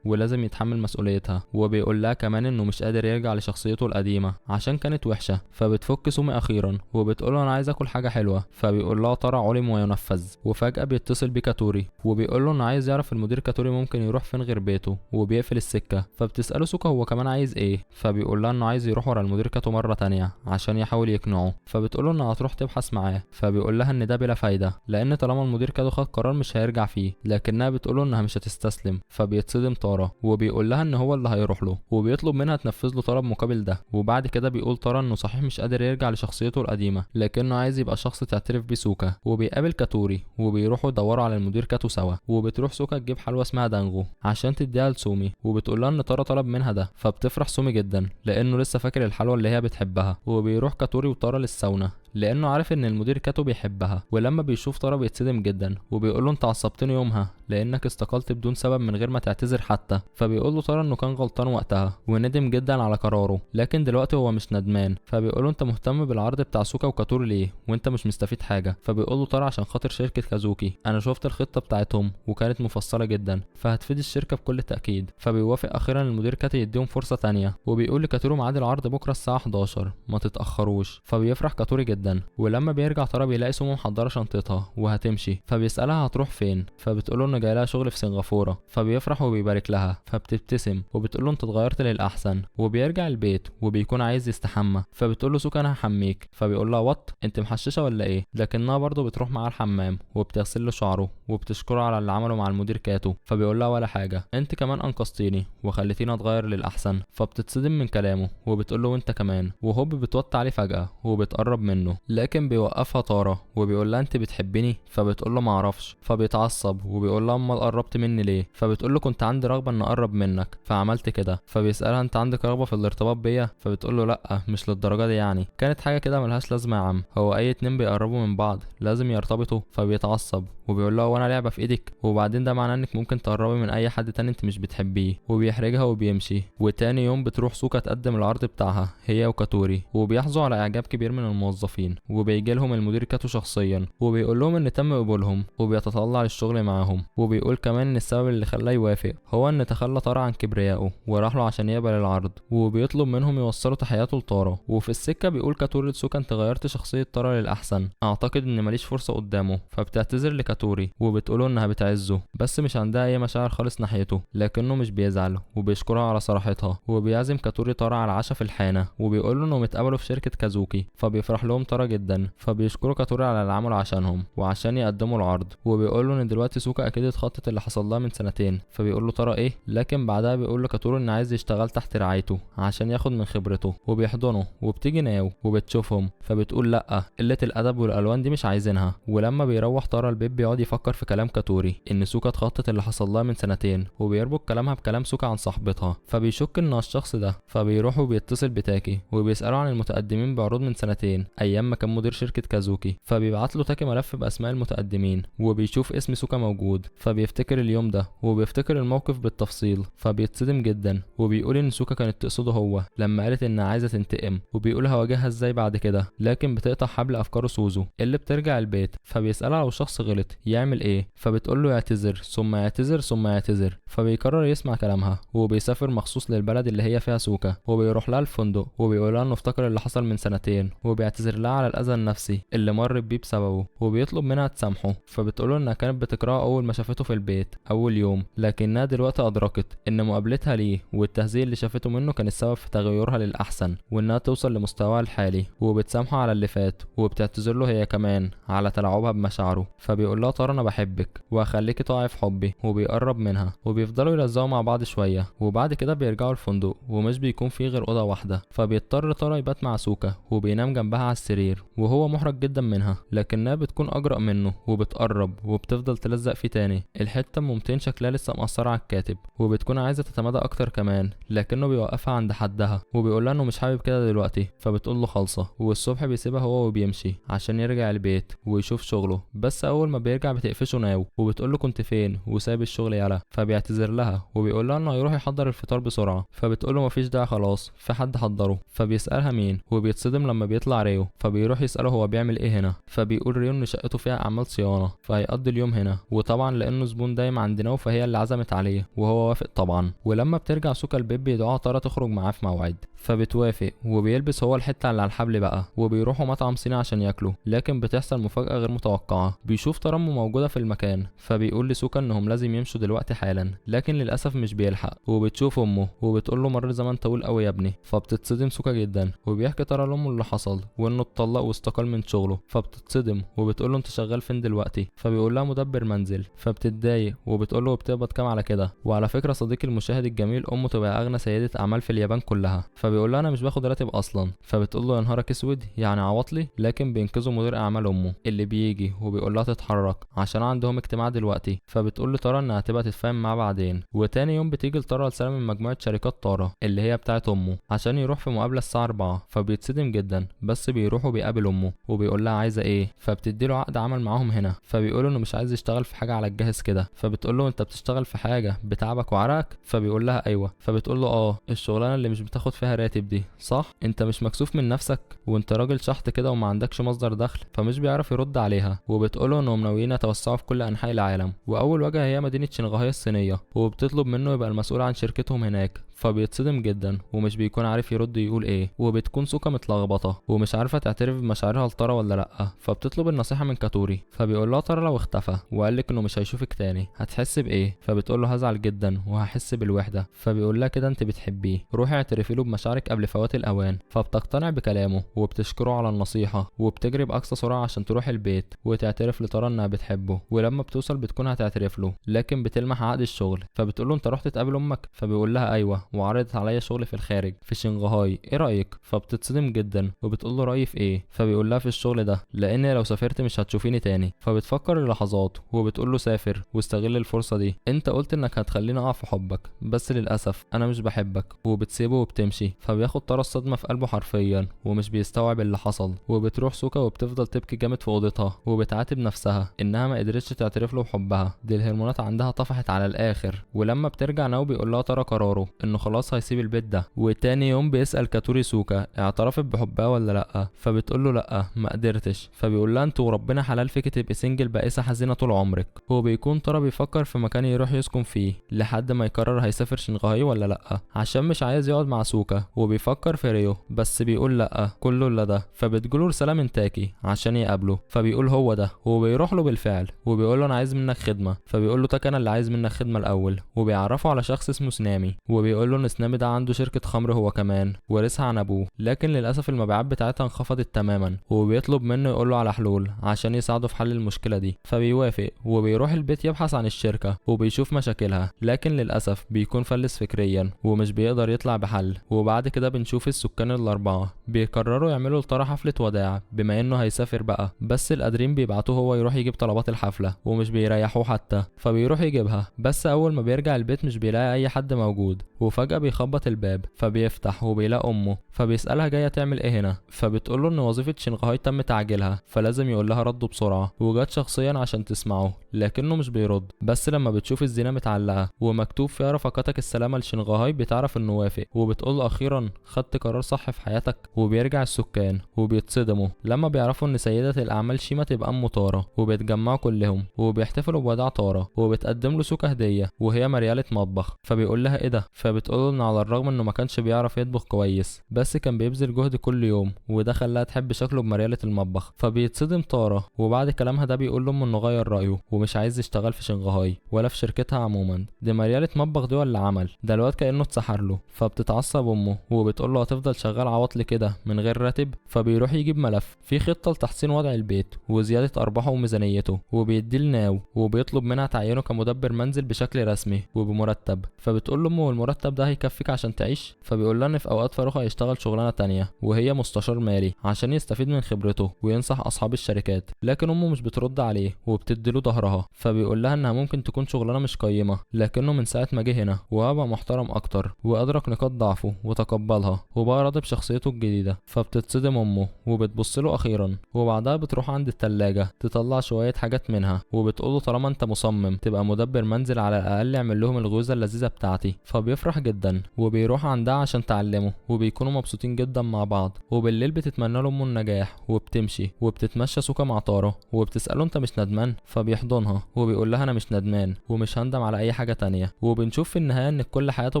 ولازم يتحمل مسؤوليتها. وبيقول لها كمان انه مش قادر يرجع لشخصيته القديمه عشان كانت وحشه. فبتفك سومي اخيرا وبتقول له انا عايز اكل حاجه حلوه. فبيقول لها طارا علم وينفذ. وفجاه بيتصل بيه كاتوري وبيقول له انه عايز يعرف المدير كاتوري ممكن يروح فين غير بيته وبيقفل السكه. فبتساله سوكا هو كمان عايز ايه. فبيقول لها انه عايز يروح ورا المدير كاتو مره تانية عشان يحاول يقنعه. فبتقول له انها هتروح تبحث معاه. فبيقول لها ان ده بلا فايده لان طالما المدير كاتو خد قرار مش هيرجع فيه، لكنها بتقول له انها مش هتستسلم. فبيتصدم طارا وبيقول لها ان هو اللي هيروح له وبيطلب منها تنفذ له طلب مقابل ده. وبعد كده بيقول طارا انه صحيح مش قادر يرجع لشخصيته القديمه لكنه عايز يبقى شخص تعترف بيه سوكا. وبيقابل كاتوري وبيروحوا يدوروا على المدير كاتو سوا. وبتروح سوكا تجيب حلوى اسمها دانغو عشان تديها لسومي وبتقول لها ان طارا طلب منها ده. فبتفرح سومي جدا لانه لسه فاكر الحلوى اللي هي بتحبها. وبيروح كاتوري وطارا للساونا لانه عارف ان المدير كاتو بيحبها. ولما بيشوف طارا بيتصدم جدا وبيقول له انت عصبتني يومها لانك استقلت بدون سبب من غير ما تعتذر حتى. فبيقول له طارا انه كان غلطان وقتها وندم جدا على قراره لكن دلوقتي هو مش ندمان. فبيقول له انت مهتم بالعرض بتاع سوكا وكاتوري ليه وانت مش مستفيد حاجه. فبيقول له طارا عشان خاطر شركه كازوكي انا شفت الخطه بتاعتهم وكانت مفصله جدا فهتفيد الشركه بكل تاكيد. فبيوافق اخيرا المدير كاتو يديهم فرصه تانية وبيقول لكاتوري ميعاد العرض بكره الساعه 11 ما تتاخروش. فبيفرح كاتوري جدا. ولما بيرجع طارا بيلاقي سومو محضره شنطتها وهتمشي. فبيسالها هتروح فين. فبتقول له انه جاي لها شغل في سنغافوره. فبيفرح وبيبارك لها. فبتبتسم وبتقول له انت اتغيرت للاحسن. وبيرجع البيت وبيكون عايز يستحمى. فبتقول له سوكا انا هحميك. فبيقول لها وات انت محششه ولا ايه. لكنها برضه بتروح معاه الحمام وبتغسل له شعره وبتشكره على اللي عمله مع المدير كاتو. فبيقول لها ولا حاجه انت كمان انقذتيني وخليتيني اتغير للاحسن. فبتتصدم من كلامه وبتقول له وانت كمان. وهوب بتوطي عليه فجاه وبتقرب منه لكن بيوقفها طارا وبيقول لها انت بتحبيني. فبتقول له ما اعرفش. فبيتعصب وبيقول لها امال قربت مني ليه. فبتقول له كنت عندي رغبه ان اقرب منك فعملت كده. فبيسالها انت عندك رغبه في الارتباط بيا. فبتقول له لا مش للدرجه دي يعني كانت حاجه كده ملهاش لازمه يا عم هو اي اتنين بيقربوا من بعض لازم يرتبطوا. فبيتعصب وبيقول لها وانا لعبه في ايدك وبعدين ده معناه انك ممكن تقربي من اي حد تاني انت مش بتحبيه. وبيحرجها وبيمشي. وتاني يوم بتروح سوكا تقدم العرض بتاعها هي وكاتوري وبيحظوا على اعجاب كبير من الموظفين. وبيجي لهم المدير كاتو شخصيا وبيقول لهم ان تم قبولهم وبيتطلع للشغل معاهم. وبيقول كمان ان السبب اللي خلاه يوافق هو ان تخلى طارا عن كبريائه وراح له عشان يقبل العرض. وبيطلب منهم يوصلوا تحياته لطارا. وفي السكه بيقول كاتوري لسوكا انت غيرت شخصيه طارا للاحسن اعتقد ان ماليش فرصه قدامه. فبتعتذر لكاتوري وبتقوله انها بتعزه بس مش عندها اي مشاعر خالص ناحيته لكنه مش بيزعل وبيشكرها على صراحتها. وبيعزم كاتوري طارا على عشاء في الحانه وبيقول له انهم اتقابلوا في شركه كازوكي. فبيفرح لهم طارا جدا. فبيشكروا كاتوري على اللي عمله عشانهم وعشان يقدموا العرض. وبيقول له ان دلوقتي سوكا اكيد اتخطت اللي حصل لها من سنتين. فبيقول له طارا ايه. لكن بعدها بيقول له كاتوري ان عايز يشتغل تحت رعايته عشان ياخد من خبرته. وبيحضنه وبتيجي ناو وبتشوفهم. فبتقول لا قله الادب والالوان دي مش عايزينها. ولما بيروح طارا البيت بيقعد يفكر في كلام كاتوري ان سوكا اتخطت اللي حصل لها من سنتين وبيربط كلامها بكلام سوكا عن صاحبتها. فبيشك ان الشخص ده. فبيروح وبيتصل بتاكي وبيساله عن المتقدمين بعروض من سنتين ايام ايام ما كان مدير شركة كازوكي. فبيبعت له تاكي ملف باسماء المتقدمين وبيشوف اسم سوكا موجود، فبيفتكر اليوم ده وبيفتكر الموقف بالتفصيل، فبيتصدم جدا وبيقول ان سوكا كانت تقصده هو لما قالت انها عايزة تنتقم، وبيقول هواجهها ازاي بعد كده. لكن بتقطع حبل افكاره سوزو اللي بترجع البيت، فبيسألها لو شخص غلط يعمل ايه، فبتقول له يعتذر ثم يعتذر ثم يعتذر. فبيقرر يسمع كلامها وبيسافر مخصوص للبلد اللي هي فيها سوكا، وبيروح لها الفندق وبيقول لها انه افتكر اللي حصل من سنتين، وبيعتذر لها على الاذى النفسي اللي مرت بيه بسببه، وبيطلب منها تسامحه. فبتقول له انها كانت بتكرهه اول ما شافته في البيت اول يوم، لكنها دلوقتي ادركت ان مقابلتها ليه والتهزيء اللي شافته منه كان السبب في تغيرها للاحسن وانها توصل لمستواها الحالي، وبتسامحه على اللي فات وبتعتذر له هي كمان على تلاعبها بمشاعره. فبيقول لها ترى انا بحبك وهخليكي تقعي في حبي، وبيقرب منها وبيفضلوا يلزقوا مع بعض شويه، وبعد كده بيرجعوا الفندق ومش بيكون فيه غير اوضه واحده. فبيضطر ترى يبات مع سوكا وبينام جنبها على السرير، وهو محرج جدا منها لكنها بتكون اجرأ منه وبتقرب وبتفضل تلزق فيه تاني. الحته ام 200 شكلها لسه مأثره على الكاتب، وبتكون عايزه تتمادى اكتر كمان لكنه بيوقفها عند حدها وبيقول لها انه مش حابب كده دلوقتي. فبتقول له خالصه، والصبح بيسيبها هو وبيمشي عشان يرجع البيت ويشوف شغله. بس اول ما بيرجع بتقفشه ناو وبتقول له كنت فين وسايب الشغل يالا. فبيعتذر لها وبيقول لها انه هيروح يحضر الفطار بسرعه. فبتقول له مفيش داعي خلاص في حد حضره. فبيسالها مين وبيتصدم لما بيطلع ريو، فبيروح يساله هو بيعمل ايه هنا. فبيقول ريو ان شقته فيها اعمال صيانه فهيقضي اليوم هنا، وطبعا لانه زبون دايم عند ناو فهي اللي عزمت عليه وهو وافق طبعا. ولما بترجع سوكا البيت بيدعوها ترى تخرج معاه في موعد، فبتوافق وبيلبس هو الحته اللي على الحبل بقى وبيروحوا مطعم صيني عشان ياكلوا. لكن بتحصل مفاجاه غير متوقعه، بيشوف ترامو موجوده في المكان، فبيقول لسوكا انهم لازم يمشوا دلوقتي حالا، لكن للاسف مش بيلحق. وبتشوف امه وبتقول له مر زمن طويل قوي يا ابني. فبتتصدم سوكا جدا وبيحكي ترى لامه اللي حصل وانه اتطلق واستقال من شغله. فبتتصدم وبتقول له انت شغال فين دلوقتي؟ فبيقول لها مدبر منزل. فبتتضايق وبتقول له بتقبض كام على كده؟ وعلى فكره صديقي المشاهد الجميل امه تبقى اغنى سيده اعمال في اليابان كلها. فبيقول لها انا مش باخد راتب اصلا. فبتقول له يا نهارك اسود يعني عواطلي. لكن بينقذه مدير اعمال امه اللي بيجي وبيقول لها تتحرك عشان عندهم اجتماع دلوقتي. فبتقول له ترى انها هتبقى تتفاهم معاه بعدين. وتاني يوم بتيجي لترى رساله من مجموعه شركات تارا اللي هي بتاعه امه عشان يروح في مقابله الساعه 4. فبيتصدم جدا بس بيروح وبيقابل امه وبيقول لها عايزه ايه. فبتديله عقد عمل معاهم هنا. فبيقول انه مش عايز يشتغل في حاجه على الجاهز كده. فبتقول له انت بتشتغل في حاجه بتعبك وعرقك؟ فبيقول لها ايوه. فبتقول له الشغلانه اللي مش بتاخد فيها راتب دي صح؟ انت مش مكسوف من نفسك وانت راجل شحط كده وما عندكش مصدر دخل؟ فمش بيعرف يرد عليها. وبتقوله انهم ناويين يتوسعوا في كل انحاء العالم، واول وجهه هي مدينه شنغهاي الصينيه، وبتطلب منه يبقى المسؤول عن شركتهم هناك. فبيتصدم جدا ومش بيكون عارف يرد يقول ايه. وبتكون سوكا متلخبطه ومش عارفه تعترف بمشاعرها لترى ولا لا. فبتطلب النصيحه من كاتوري. فبيقول لها ترى لو اختفى وقال لك انه مش هيشوفك تاني هتحس بايه؟ فبتقول له هزعل جدا وهحس بالوحده. فبيقول لها كده انت بتحبيه، روحي اعترفي له بمشاعرك قبل فوات الاوان. فبتقتنع بكلامه وبتشكره على النصيحه وبتجري باقصى سرعه عشان تروح البيت وتعترف لترى انها بتحبه. ولما بتوصل بتكون هتعترف له لكن بتلمح عقد الشغل. فبتقول له انت رحت تقابل امك؟ فبيقول لها ايوه وعرضت عليا شغل في الخارج في شنغهاي، ايه رايك؟ فبتتصدم جدا وبتقول له رايي في ايه؟ فبيقول لها في الشغل ده لان لو سافرت مش هتشوفيني تاني. فبتفكر للحظات وبتقول له سافر واستغل الفرصه دي، انت قلت انك هتخليني اقع في حبك بس للاسف انا مش بحبك. وبتسيبه وبتمشي. فبياخد ترى الصدمه في قلبه حرفيا ومش بيستوعب اللي حصل. وبتروح سوكا وبتفضل تبكي جامد في اوضتها وبتعاتب نفسها انها ما قدرتش تعترف له بحبها، دي الهرمونات عندها طفحت على الاخر. ولما بترجع ناو بيقول لها ترى قراره انه خلاص هيسيب البيت ده. وتاني يوم بيسال كاتوري سوكا اعترفت بحبها ولا لا. فبتقول له لا ما قدرتش. فبيقول لها انت وربنا حلال فيك تبقي سنجل بائسه حزينه طول عمرك. هو بيكون ترى بيفكر في مكان يروح يسكن فيه لحد ما يقرر هيسافر شنغهاي ولا لا عشان مش عايز يقعد مع سوكا. وبيفكر في ريو بس بيقول لا كله الا ده. فبتجيله رساله من تاكي عشان يقابله. فبيقول هو ده وبيروح له بالفعل وبيقول له انا عايز منك خدمه. فبيقول له تاكي انا اللي عايز منك خدمه الاول. وبيعرفه على شخص اسمه سنامي وبيقول له ان سنامي ده عنده شركه خمر هو كمان ورثها عن ابوه، لكن للاسف المبيعات بتاعتها انخفضت تماما. وبيطلب منه يقول له على حلول عشان يساعده في حل المشكله دي. فبيوافق وبيروح البيت يبحث عن الشركه وبيشوف مشاكلها، لكن للاسف بيكون فلس فكريا ومش بيقدر يطلع بحل. وبعد كده بنشوف السكان الاربعه بيقرروا يعملوا لترى حفله وداع بما انه هيسافر بقى، بس القادرين بيبعتوه هو يروح يجيب طلبات الحفله ومش بيريحوه حتى. فبيروح يجيبها بس اول ما بيرجع البيت مش بيلاقي اي حد موجود. وفجأة وفجأة بيخبط الباب فبيفتح وبيلاقي امه، فبيسألها جاية تعمل ايه هنا، فبتقوله ان وظيفة شنغهاي تم تعجيلها فلازم يقول لها رده بسرعة، وجت شخصيا عشان تسمعه لكنه مش بيرد. بس لما بتشوف الزينة متعلقة ومكتوب فيها رفقاتك السلامة لشنغهاي بتعرف انه وافق، وبتقول اخيرا خدت قرار صح في حياتك. وبيرجع السكان وبيتصدموا لما بيعرفوا ان سيدة الاعمال شيما تبقى ام طارة، وبيتجمعوا كلهم وبيحتفلوا بوداع طارة، وبتقدم له سوكا هدية وهي مريالة مطبخ. فبيقول لها ايه ده، فبتقوله ان على الرغم انه ما كانش بيعرف يطبخ كويس بس كان بيبذل جهد كل يوم، وده خلاها تحب شكله بمريالة المطبخ. فبيتصدم طارة، وبعد كلامها ده بيقول لامه انه غير رايه ومش عايز يشتغل في شنغهاي ولا في شركتها عموما، دي مريالة مطبخ دي ولا عمل، ده الواد كانه اتسحر له. فبتتعصب امه وبتقول له هتفضل شغال عواطل كده من غير راتب. فبيروح يجيب ملف فيه خطة لتحسين وضع البيت وزيادة ارباحه وميزانيته، وبيديه لناو وبيطلب منها تعينه كمدبر منزل بشكل رسمي وبمرتب. فبتقول له امه والمرتب ده هيكفيك عشان تعيش؟ فبيقول لها ان في اوقات فاروق هيشتغل شغلانه تانية وهي مستشار مالي عشان يستفيد من خبرته وينصح اصحاب الشركات، لكن امه مش بترد عليه وبتديله ظهرها. فبيقول لها انها ممكن تكون شغلانه مش قيمه، لكنه من ساعه ما جه هنا وهبقى محترم اكتر وادرك نقاط ضعفه وتقبلها وبقى راضي بشخصيته الجديده. فبتتصدم امه وبتبص له اخيرا، وبعدها بتروح عند التلاجة تطلع شويه حاجات منها وبتقوله طالما انت مصمم تبقى مدبر منزل على الاقل اعمل لهم الغوزه اللذيذه بتاعتي. فبيفرح جدا وبيروح عندها عشان تعلمه، وبيكونوا مبسوطين جدا مع بعض. وبالليل بتتمنى له امه النجاح وبتمشي وبتتمشى سوكا مع طارة وبتسأله انت مش ندمان؟ فبيحضنها وبيقول لها انا مش ندمان ومش هندم على اي حاجة تانية. وبنشوف في النهاية ان كل حياته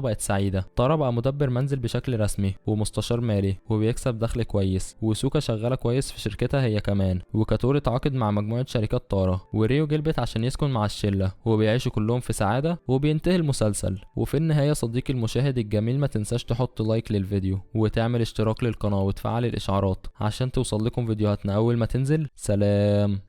بقت سعيدة. طارة بقى مدبر منزل بشكل رسمي ومستشار مالي وبيكسب دخل كويس، وسوكا شغالة كويس في شركتها هي كمان، وكاتوري اتعاقد مع مجموعة شركات طارة، وريو جلبت عشان يسكن مع الشلة، وبيعيشوا كلهم في سعادة. وبينتهي المسلسل. وفي النهاية صديقي المشاهد الجميل ما تنساش تحط لايك للفيديو وتعمل اشتراك للقناة وتفعل الاشعارات عشان توصل لكم فيديوهاتنا اول ما تنزل. سلام.